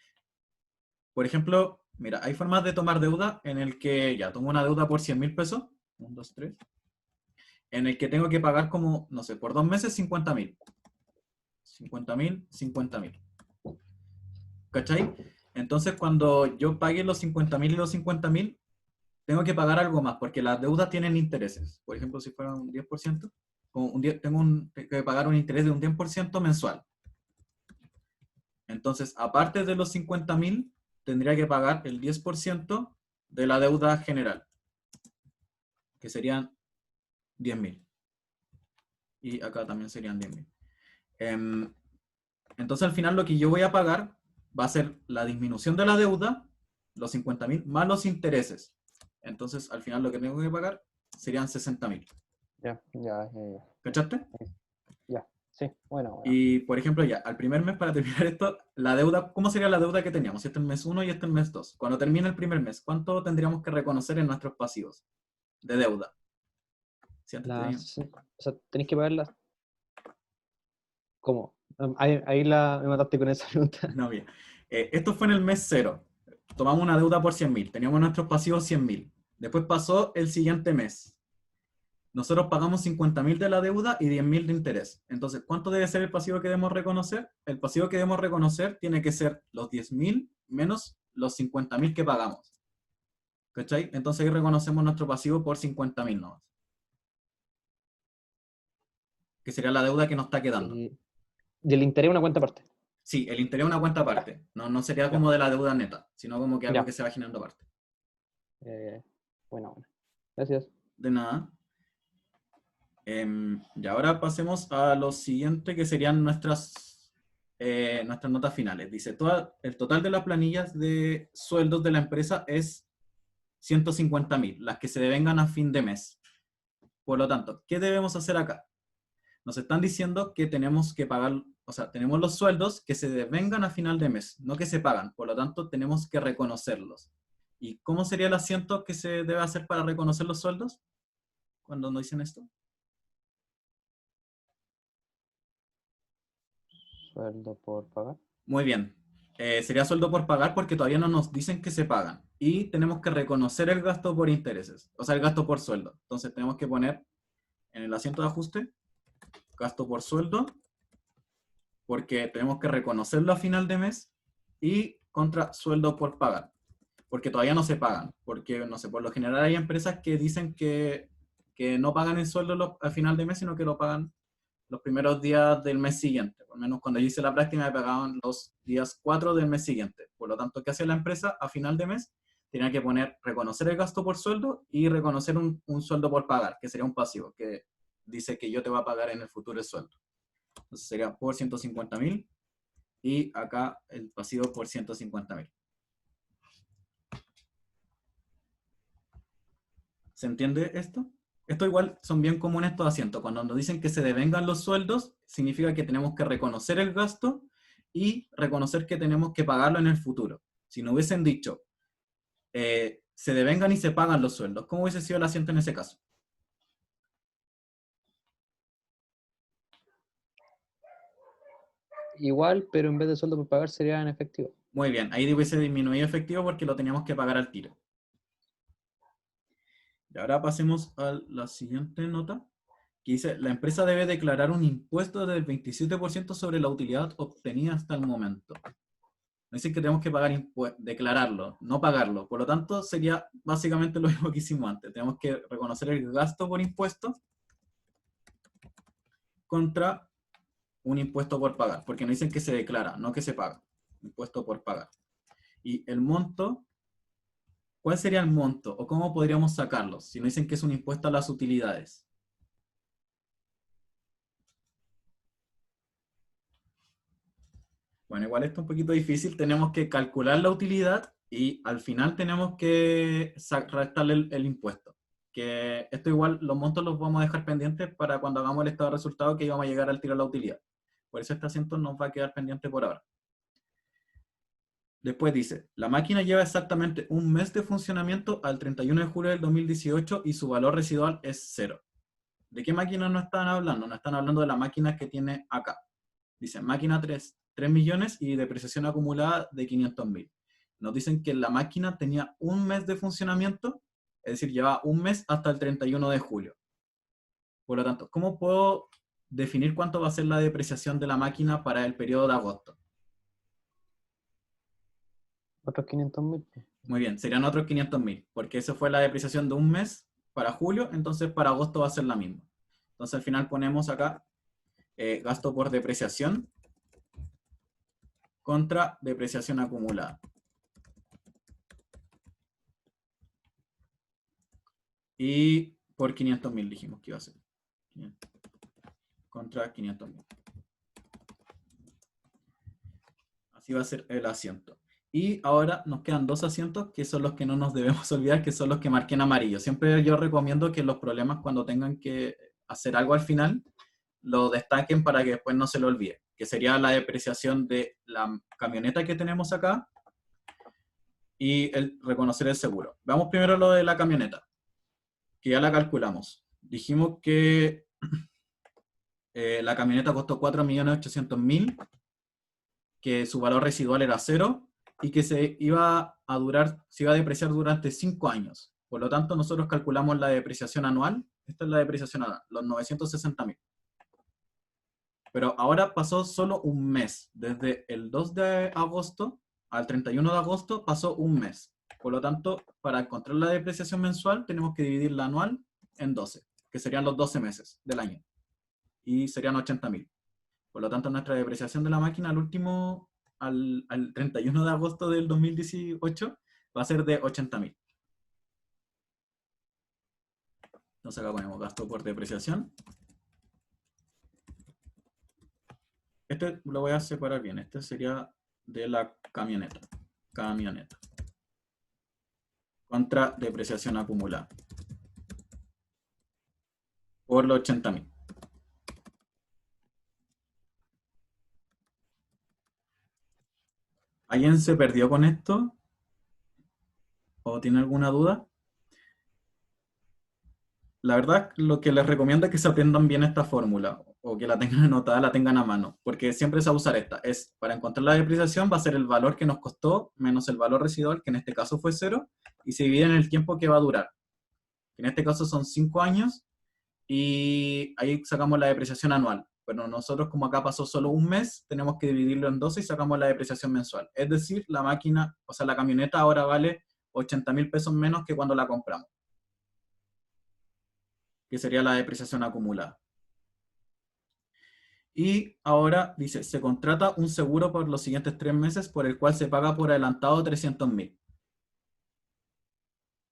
Por ejemplo, mira, hay formas de tomar deuda en el que ya tomo una deuda por 100.000 pesos. 1, 2, 3. En el que tengo que pagar como, no sé, por 2 meses 50.000. 50.000, 50.000. ¿Cachai? Entonces, cuando yo pague los 50.000 y los 50.000, tengo que pagar algo más, porque las deudas tienen intereses. Por ejemplo, si fuera un 10%, tengo que pagar un interés de un 10% mensual. Entonces, aparte de los 50.000, tendría que pagar el 10% de la deuda general, que serían 10.000. Y acá también serían 10.000. Entonces, al final, lo que yo voy a pagar va a ser la disminución de la deuda, los 50.000, más los intereses. Entonces, al final, lo que tengo que pagar serían 60.000. Ya. ¿Cachaste? Ya, sí, bueno. Y, por ejemplo, ya, al primer mes, para terminar esto, la deuda, ¿cómo sería la deuda que teníamos? Este es el mes 1 y este es el mes 2. Cuando termine el primer mes, ¿cuánto tendríamos que reconocer en nuestros pasivos de deuda? Si antes teníamos. O sea, tenéis que pagarlas. ¿Cómo? Ahí me mataste con esa pregunta. No, bien. Esto fue en el mes 0. Tomamos una deuda por 100.000. Teníamos nuestros pasivos 100.000. Después pasó el siguiente mes. Nosotros pagamos 50.000 de la deuda y 10.000 de interés. Entonces, ¿cuánto debe ser el pasivo que debemos reconocer? El pasivo que debemos reconocer tiene que ser los 10.000 menos los 50.000 que pagamos. ¿Cachai? Entonces ahí reconocemos nuestro pasivo por 50.000 nomás. Que sería la deuda que nos está quedando. Y el interés una cuenta aparte. Sí, el interés es una cuenta aparte. No sería Ya. como de la deuda neta, sino como que algo Ya. que se va generando aparte. Bueno. Gracias. De nada. Y ahora pasemos a lo siguiente, que serían nuestras notas finales. Dice, el total de las planillas de sueldos de la empresa es 150.000, las que se devengan a fin de mes. Por lo tanto, ¿qué debemos hacer acá? Nos están diciendo que tenemos que pagar, o sea, tenemos los sueldos que se devengan a final de mes, no que se pagan. Por lo tanto, tenemos que reconocerlos. ¿Y cómo sería el asiento que se debe hacer para reconocer los sueldos? Cuando nos dicen esto. Sueldo por pagar. Muy bien. Sería sueldo por pagar porque todavía no nos dicen que se pagan. Y tenemos que reconocer el gasto por intereses, o sea, el gasto por sueldo. Entonces tenemos que poner en el asiento de ajuste, gasto por sueldo, porque tenemos que reconocerlo a final de mes, y contra sueldo por pagar, porque todavía no se pagan. Porque, no sé, por lo general hay empresas que dicen que no pagan el sueldo a final de mes, sino que lo pagan los primeros días del mes siguiente. Por lo menos cuando yo hice la práctica me pagaban los días 4 del mes siguiente. Por lo tanto, ¿qué hacía la empresa? A final de mes tenía que reconocer el gasto por sueldo y reconocer un sueldo por pagar, que sería un pasivo, que dice que yo te voy a pagar en el futuro el sueldo. Entonces sería por 150.000 y acá el pasivo por 150.000. ¿Se entiende esto? Esto igual son bien comunes estos asientos. Cuando nos dicen que se devengan los sueldos, significa que tenemos que reconocer el gasto y reconocer que tenemos que pagarlo en el futuro. Si no hubiesen dicho, se devengan y se pagan los sueldos, ¿cómo hubiese sido el asiento en ese caso? Igual, pero en vez de sueldo por pagar sería en efectivo. Muy bien, ahí hubiese disminuido efectivo porque lo teníamos que pagar al tiro. Y ahora pasemos a la siguiente nota, que dice, la empresa debe declarar un impuesto del 27% sobre la utilidad obtenida hasta el momento. Nos dicen que tenemos que pagar declararlo, no pagarlo. Por lo tanto, sería básicamente lo mismo que hicimos antes. Tenemos que reconocer el gasto por impuesto contra un impuesto por pagar, porque nos dicen que se declara, no que se paga. Impuesto por pagar. Y el monto, ¿cuál sería el monto? ¿O cómo podríamos sacarlo? Si nos dicen que es un impuesto a las utilidades. Bueno, igual esto es un poquito difícil. Tenemos que calcular la utilidad y al final tenemos que restarle el impuesto. Que esto igual, los montos los vamos a dejar pendientes para cuando hagamos el estado de resultados que íbamos a llegar al tiro de la utilidad. Por eso este asiento nos va a quedar pendiente por ahora. Después dice, la máquina lleva exactamente un mes de funcionamiento al 31 de julio del 2018 y su valor residual es 0. ¿De qué máquina nos están hablando? Nos están hablando de la máquina que tiene acá. Dice, máquina 3 millones y depreciación acumulada de 500.000. Nos dicen que la máquina tenía un mes de funcionamiento, es decir, lleva un mes hasta el 31 de julio. Por lo tanto, ¿cómo puedo definir cuánto va a ser la depreciación de la máquina para el periodo de agosto? Otros 500.000. Muy bien, serían otros 500.000, porque eso fue la depreciación de un mes para julio, entonces para agosto va a ser la misma. Entonces al final ponemos acá gasto por depreciación contra depreciación acumulada. Y por 500.000 dijimos que iba a ser. Contra 500.000. Así va a ser el asiento. Y ahora nos quedan dos asientos que son los que no nos debemos olvidar, que son los que marqué en amarillo. Siempre yo recomiendo que los problemas cuando tengan que hacer algo al final, lo destaquen para que después no se lo olvide. Que sería la depreciación de la camioneta que tenemos acá y el reconocer el seguro. Veamos primero lo de la camioneta, que ya la calculamos. Dijimos que la camioneta costó 4.800.000, que su valor residual era 0 y que se iba a depreciar durante 5 años. Por lo tanto, nosotros calculamos la depreciación anual. Esta es la depreciación anual, los 960.000. Pero ahora pasó solo un mes. Desde el 2 de agosto al 31 de agosto pasó un mes. Por lo tanto, para encontrar la depreciación mensual, tenemos que dividir la anual en 12, que serían los 12 meses del año. Y serían 80.000. Por lo tanto, nuestra depreciación de la máquina al 31 de agosto del 2018 va a ser de 80.000. Entonces acá ponemos gasto por depreciación. Este lo voy a separar bien. Este sería de la camioneta. Contra depreciación acumulada. Por los 80.000. ¿Alguien se perdió con esto? ¿O tiene alguna duda? La verdad, lo que les recomiendo es que se aprendan bien esta fórmula, o que la tengan anotada, la tengan a mano, porque siempre se va a usar esta. Es, para encontrar la depreciación va a ser el valor que nos costó menos el valor residual, que en este caso fue 0, y se divide en el tiempo que va a durar. En este caso son 5 años, y ahí sacamos la depreciación anual. Pero nosotros, como acá pasó solo un mes, tenemos que dividirlo en 12 y sacamos la depreciación mensual. Es decir, la máquina, o sea, la camioneta ahora vale 80.000 pesos menos que cuando la compramos, que sería la depreciación acumulada. Y ahora dice, se contrata un seguro por los siguientes 3 meses por el cual se paga por adelantado 300.000.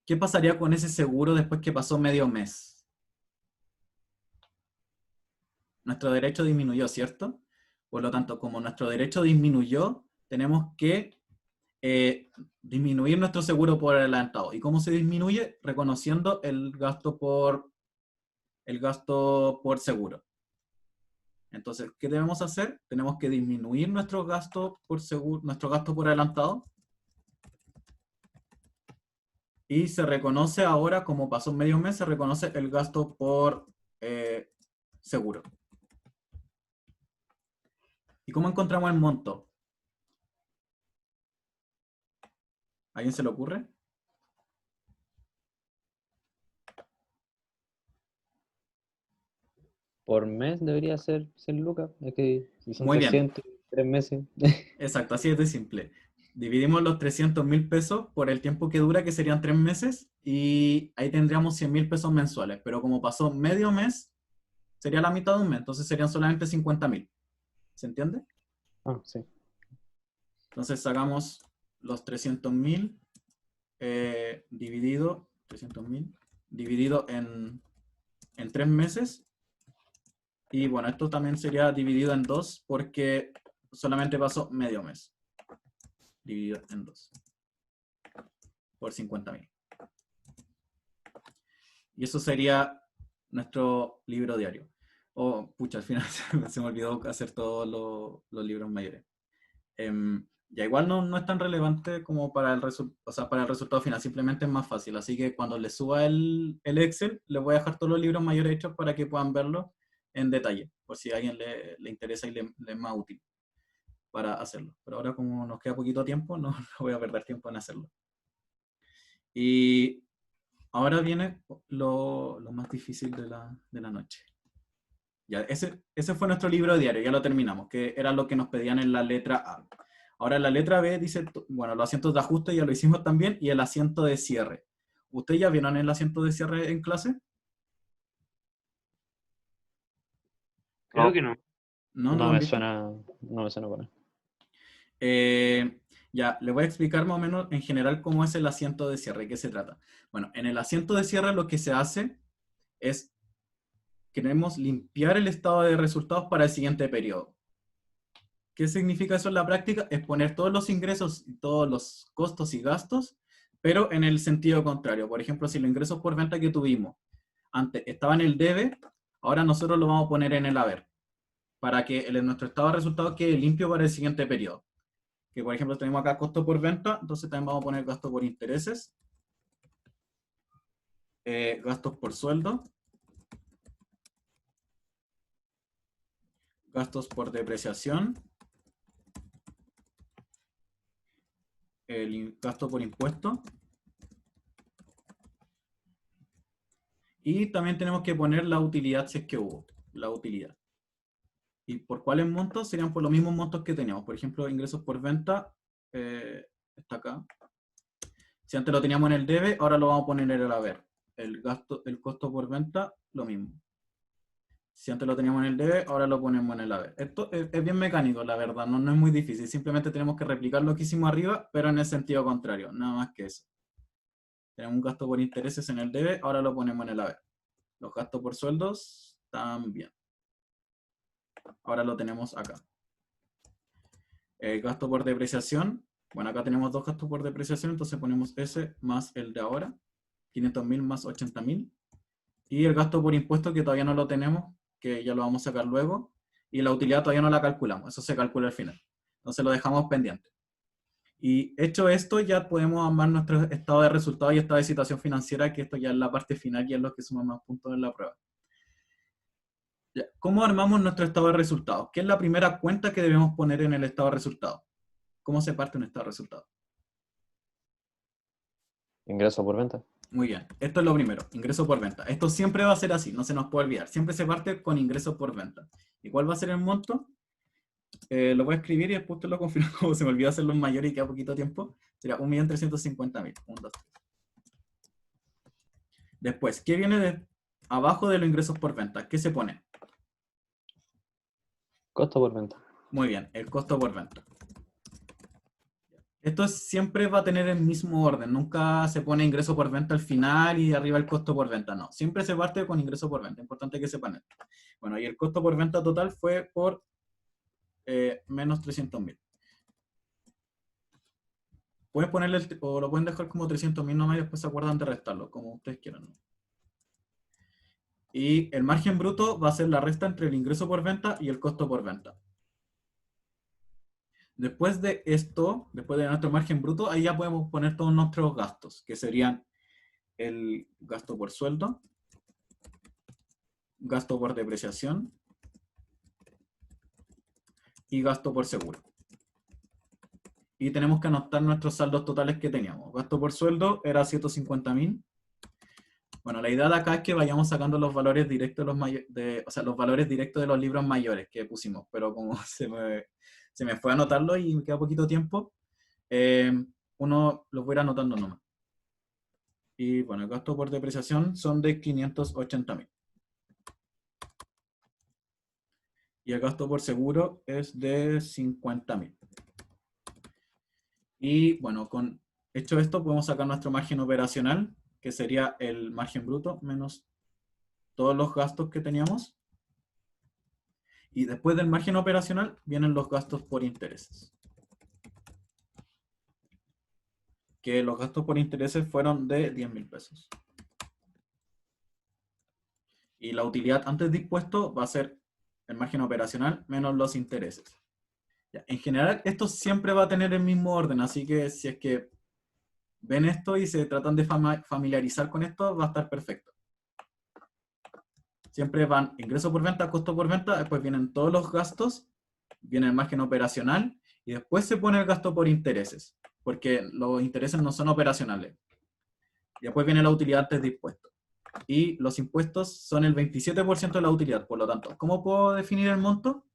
¿Qué pasaría con ese seguro después que pasó medio mes? Nuestro derecho disminuyó, ¿cierto? Por lo tanto, como nuestro derecho disminuyó, tenemos que disminuir nuestro seguro por adelantado. ¿Y cómo se disminuye? Reconociendo el gasto por seguro. Entonces, ¿qué debemos hacer? Tenemos que disminuir nuestro gasto por seguro, nuestro gasto por adelantado. Y se reconoce ahora, como pasó medio mes, se reconoce el gasto por seguro. ¿Y cómo encontramos el monto? ¿A alguien se le ocurre? Por mes debería ser 100 lucas. Es que si son Muy bien. 300, 3 meses. Exacto, así es de simple. Dividimos los 300.000 pesos por el tiempo que dura, que serían 3 meses, y ahí tendríamos 100.000 pesos mensuales. Pero como pasó medio mes, sería la mitad de un mes, entonces serían solamente 50.000. ¿Se entiende? Ah, sí. Entonces sacamos los 300.000 dividido en 3 meses. Y bueno, esto también sería dividido en 2 porque solamente pasó medio mes. Dividido en 2 por 50.000. Y eso sería nuestro libro diario. Oh, pucha, al final se me olvidó hacer todos los libros mayores. Ya igual no es tan relevante como para el resultado final, simplemente es más fácil. Así que cuando les suba el Excel, les voy a dejar todos los libros mayores hechos para que puedan verlo en detalle, por si a alguien le interesa y le es más útil para hacerlo. Pero ahora, como nos queda poquito tiempo, no voy a perder tiempo en hacerlo. Y ahora viene lo más difícil de la noche. Ya, ese fue nuestro libro diario, ya lo terminamos, que era lo que nos pedían en la letra A. Ahora en la letra B dice, bueno, los asientos de ajuste ya lo hicimos también, y el asiento de cierre. ¿Ustedes ya vieron el asiento de cierre en clase? Creo que no. ¿No? ¿No No lo han me visto? suena, no me suena para. Ya, les voy a explicar más o menos en general cómo es el asiento de cierre, de qué se trata. Bueno, en el asiento de cierre lo que se hace es, queremos limpiar el estado de resultados para el siguiente periodo. ¿Qué significa eso en la práctica? Es poner todos los ingresos y todos los costos y gastos, pero en el sentido contrario. Por ejemplo, si los ingresos por venta que tuvimos antes estaban en el debe, ahora nosotros lo vamos a poner en el haber, para que nuestro estado de resultados quede limpio para el siguiente periodo. Que por ejemplo tenemos acá costo por venta, entonces también vamos a poner gasto por intereses, gastos por sueldo, gastos por depreciación, el gasto por impuesto, y también tenemos que poner la utilidad si es que hubo, la utilidad. ¿Y por cuáles montos? Serían por los mismos montos que teníamos. Por ejemplo, ingresos por venta, está acá. Si antes lo teníamos en el debe, ahora lo vamos a poner en el haber. El costo por venta, lo mismo. Si antes lo teníamos en el debe, ahora lo ponemos en el haber. Esto es bien mecánico, la verdad, no es muy difícil. Simplemente tenemos que replicar lo que hicimos arriba, pero en el sentido contrario, nada más que eso. Tenemos un gasto por intereses en el debe, ahora lo ponemos en el haber. Los gastos por sueldos, también. Ahora lo tenemos acá. El gasto por depreciación, bueno, acá tenemos dos gastos por depreciación, entonces ponemos ese más el de ahora, 500.000 más 80.000. Y el gasto por impuesto, que todavía no lo tenemos, que ya lo vamos a sacar luego, y la utilidad todavía no la calculamos, eso se calcula al final. Entonces lo dejamos pendiente. Y hecho esto, ya podemos armar nuestro estado de resultados y estado de situación financiera, que esto ya es la parte final y es lo que suma más puntos en la prueba. ¿Cómo armamos nuestro estado de resultados? ¿Qué es la primera cuenta que debemos poner en el estado de resultados? ¿Cómo se parte un estado de resultados? Ingreso por venta. Muy bien, esto es lo primero, ingreso por venta. Esto siempre va a ser así, no se nos puede olvidar. Siempre se parte con ingreso por venta. ¿Y cuál va a ser el monto? Lo voy a escribir y después te lo confirmo, como se me olvidó hacerlo en mayor y queda poquito tiempo. Sería 1.350.000. 1, 2, 3. Después, ¿qué viene abajo de los ingresos por venta? ¿Qué se pone? Costo por venta. Muy bien, el costo por venta. Esto siempre va a tener el mismo orden, nunca se pone ingreso por venta al final y arriba el costo por venta, no. Siempre se parte con ingreso por venta, importante que sepan esto. Bueno, y el costo por venta total fue por menos 300.000. Pueden ponerle, o lo pueden dejar como 300.000 nomás y después se acuerdan de restarlo, como ustedes quieran, ¿no? Y el margen bruto va a ser la resta entre el ingreso por venta y el costo por venta. Después de esto, después de nuestro margen bruto, ahí ya podemos poner todos nuestros gastos, que serían el gasto por sueldo, gasto por depreciación y gasto por seguro. Y tenemos que anotar nuestros saldos totales que teníamos. Gasto por sueldo era 150.000. Bueno, la idea de acá es que vayamos sacando los valores directos los valores directos de los libros mayores que pusimos, pero como se me fue a anotarlo y me queda poquito tiempo, uno los voy a ir anotando nomás. Y bueno, el gasto por depreciación son de 580.000. Y el gasto por seguro es de 50.000. Y bueno, hecho esto, podemos sacar nuestro margen operacional, que sería el margen bruto menos todos los gastos que teníamos. Y después del margen operacional vienen los gastos por intereses. Que los gastos por intereses fueron de 10.000 pesos. Y la utilidad antes de impuesto va a ser el margen operacional menos los intereses. Ya, en general, esto siempre va a tener el mismo orden, así que si es que ven esto y se tratan de familiarizar con esto, va a estar perfecto. Siempre van ingreso por venta, costo por venta, después vienen todos los gastos, viene el margen operacional, y después se pone el gasto por intereses, porque los intereses no son operacionales. Y después viene la utilidad antes de impuestos. Y los impuestos son el 27% de la utilidad, por lo tanto, ¿cómo puedo definir el monto?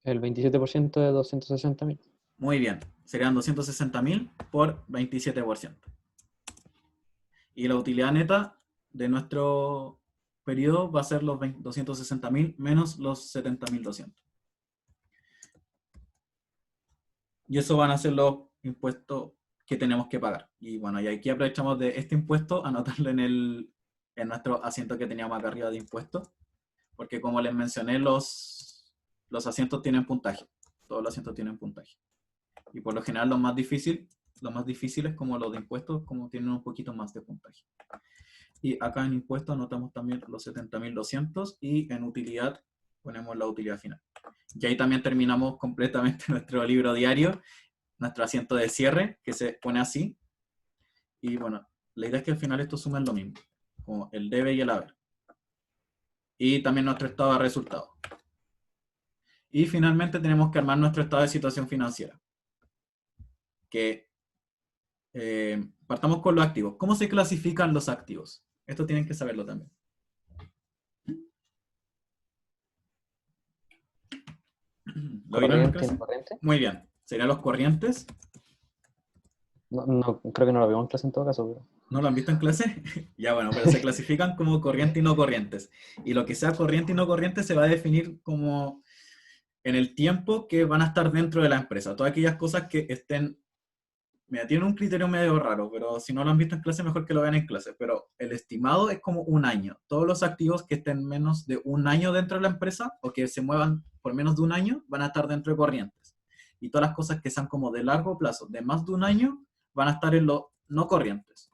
El 27% de 260.000. Muy bien, serían 260.000 por 27%. Y la utilidad neta de nuestro periodo va a ser los 260.000 menos los 70.200. Y eso van a ser los impuestos que tenemos que pagar. Y bueno, y aquí aprovechamos de este impuesto, anotarlo en nuestro asiento que teníamos acá arriba de impuestos, porque como les mencioné, los asientos tienen puntaje. Todos los asientos tienen puntaje. Y por lo general los más difíciles como los de impuestos, como tienen un poquito más de puntaje. Y acá en impuestos anotamos también los 70.200 y en utilidad ponemos la utilidad final. Y ahí también terminamos completamente nuestro libro diario, nuestro asiento de cierre, que se pone así. Y bueno, la idea es que al final esto sumen lo mismo, como el debe y el haber. Y también nuestro estado de resultados. Y finalmente tenemos que armar nuestro estado de situación financiera. Que partamos con los activos. ¿Cómo se clasifican los activos? Esto tienen que saberlo también. ¿Lo vieron en clase? ¿Corriente? Muy bien. ¿Serían los corrientes? No, creo que no lo vimos en clase en todo caso, pero... ¿No lo han visto en clase? Ya bueno, pero se clasifican como corriente y no corrientes. Y lo que sea corriente y no corriente se va a definir como en el tiempo que van a estar dentro de la empresa. Todas aquellas cosas que estén... Mira, tiene un criterio medio raro, pero si no lo han visto en clase, mejor que lo vean en clase. Pero el estimado es como 1 año. Todos los activos que estén menos de 1 año dentro de la empresa, o que se muevan por menos de 1 año, van a estar dentro de corrientes. Y todas las cosas que sean como de largo plazo, de más de 1 año, van a estar en los no corrientes.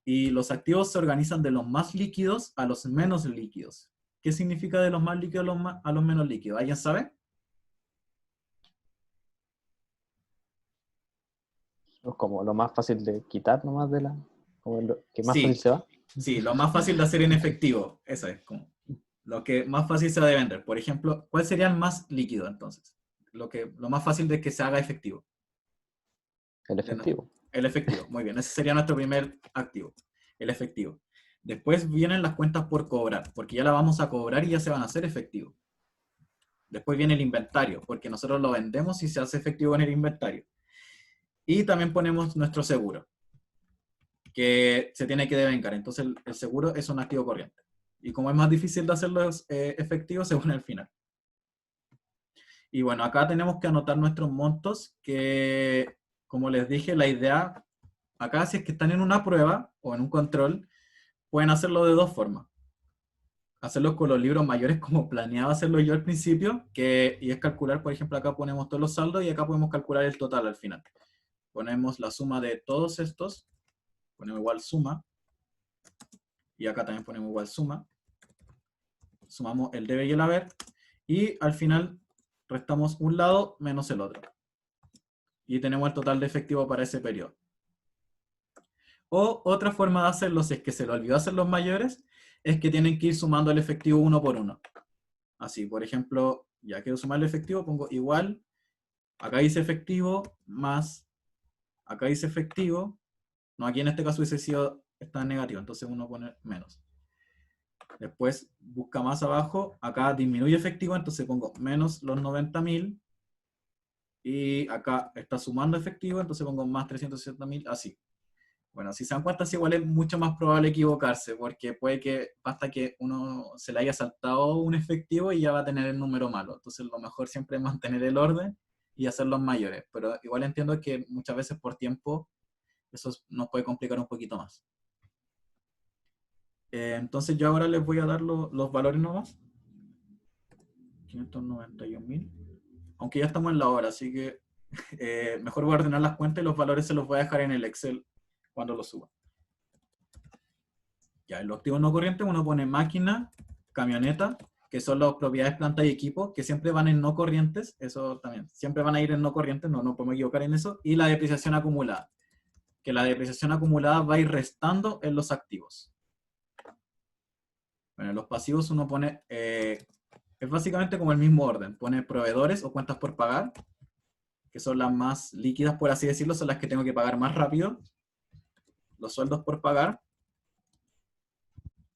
Y los activos se organizan de los más líquidos a los menos líquidos. ¿Qué significa de los más líquidos a los menos líquidos? ¿Alguien sabe? Como lo más fácil de quitar nomás de la... Como lo que más fácil se va. Sí, lo más fácil de hacer en efectivo. Eso es como lo que más fácil se va de vender. Por ejemplo, ¿cuál sería el más líquido entonces? Lo más fácil de que se haga efectivo. El efectivo. El efectivo, muy bien. Ese sería nuestro primer activo, el efectivo. Después vienen las cuentas por cobrar, porque ya la vamos a cobrar y ya se van a hacer efectivo. Después viene el inventario, porque nosotros lo vendemos y se hace efectivo en el inventario. Y también ponemos nuestro seguro, que se tiene que devengar. Entonces el seguro es un activo corriente. Y como es más difícil de hacerlos efectivos, se pone al final. Y bueno, acá tenemos que anotar nuestros montos, que como les dije, la idea, acá si es que están en una prueba o en un control, pueden hacerlo de dos formas. Hacerlo con los libros mayores como planeaba hacerlo yo al principio, y es calcular, por ejemplo, acá ponemos todos los saldos y acá podemos calcular el total al final. Ponemos la suma de todos estos, ponemos igual suma, y acá también ponemos igual suma. Sumamos el debe y el haber, y al final restamos un lado menos el otro. Y tenemos el total de efectivo para ese periodo. O otra forma de hacerlo, si es que se le olvidó hacer los mayores, es que tienen que ir sumando el efectivo uno por uno. Así, por ejemplo, ya quiero sumar el efectivo, pongo igual, acá dice efectivo, más, acá dice efectivo, no, aquí en este caso hubiese sido, está en negativo, entonces uno pone menos. Después busca más abajo, acá disminuye efectivo, entonces pongo menos los 90.000, y acá está sumando efectivo, entonces pongo más 360.000, así. Bueno, si se dan cuenta, sí, igual es mucho más probable equivocarse, porque puede que basta que uno se le haya saltado un efectivo y ya va a tener el número malo. Entonces lo mejor siempre es mantener el orden y hacerlos mayores. Pero igual entiendo que muchas veces por tiempo eso nos puede complicar un poquito más. Entonces yo ahora les voy a dar los valores nomás. 591.000. Aunque ya estamos en la hora, así que mejor voy a ordenar las cuentas y los valores se los voy a dejar en el Excel cuando lo suba. Ya, en los activos no corrientes uno pone máquina, camioneta, que son las propiedades, planta y equipo, que siempre van en no corrientes, eso también, siempre van a ir en no corrientes, no podemos equivocar en eso, y la depreciación acumulada, que la depreciación acumulada va a ir restando en los activos. Bueno, en los pasivos uno pone, es básicamente como el mismo orden, pone proveedores o cuentas por pagar, que son las más líquidas, por así decirlo, son las que tengo que pagar más rápido. Los sueldos por pagar.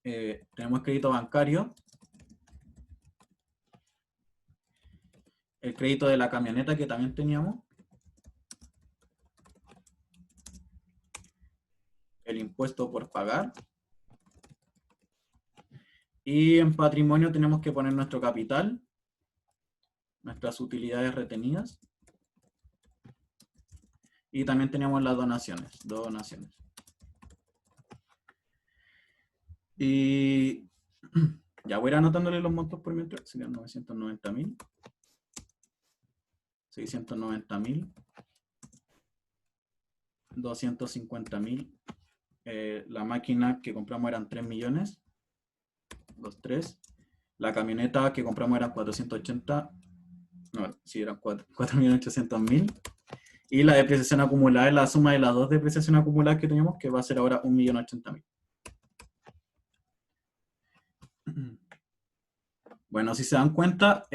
Tenemos crédito bancario. El crédito de la camioneta que también teníamos. El impuesto por pagar. Y en patrimonio tenemos que poner nuestro capital. Nuestras utilidades retenidas. Y también tenemos las donaciones. Donaciones. Y ya voy a ir anotándole los montos por mientras. Serían 990.000. 690.000. 250.000. La máquina que compramos eran 3 millones. Los 3. La camioneta que compramos eran 480. No, sí, eran 4.800.000. Y la depreciación acumulada es la suma de las dos depreciaciones acumuladas que teníamos, que va a ser ahora 1.080.000. Bueno, si se dan cuenta,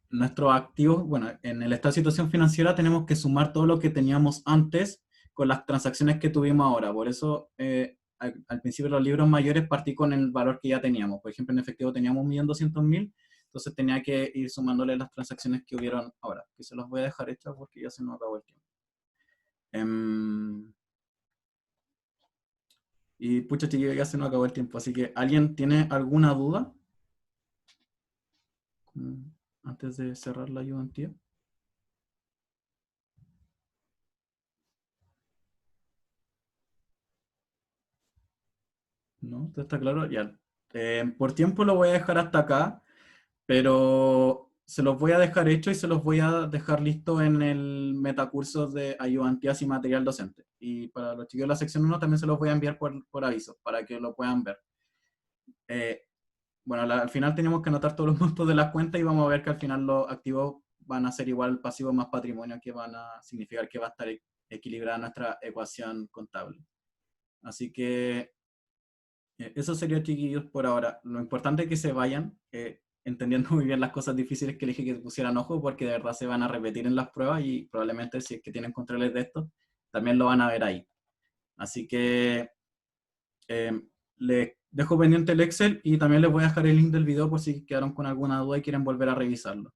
nuestros activos, bueno, en el estado de situación financiera tenemos que sumar todo lo que teníamos antes con las transacciones que tuvimos ahora. Por eso, al principio de los libros mayores partí con el valor que ya teníamos. Por ejemplo, en efectivo teníamos 1.200.000, entonces tenía que ir sumándole las transacciones que hubieron ahora, que se los voy a dejar hechas porque ya se nos acabó el tiempo. Y pucha, chiquillos, ya se nos acabó el tiempo, así que ¿alguien tiene alguna duda? Antes de cerrar la ayudantía. ¿No? ¿Todo está claro? Ya. Por tiempo lo voy a dejar hasta acá, pero se los voy a dejar hecho y se los voy a dejar listo en el metacurso de ayudantías y material docente. Y para los chicos de la sección 1 también se los voy a enviar por aviso, para que lo puedan ver. Bueno, al final tenemos que anotar todos los montos de las cuentas y vamos a ver que al final los activos van a ser igual pasivo más patrimonio, que van a significar que va a estar equilibrada nuestra ecuación contable. Así que eso sería, chiquillos, por ahora. Lo importante es que se vayan entendiendo muy bien las cosas difíciles que les dije que pusieran ojo, porque de verdad se van a repetir en las pruebas y probablemente si es que tienen controles de esto, también lo van a ver ahí. Así que les dejo pendiente el Excel y también les voy a dejar el link del video por si quedaron con alguna duda y quieren volver a revisarlo.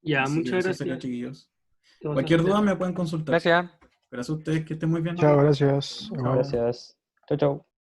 Ya, Así que muchas eso gracias. sería, chiquillos. Qué Cualquier bastante. duda me pueden consultar. Gracias. Gracias a ustedes, que estén muy bien. Chao, gracias. Igual. Gracias. Chau, chau.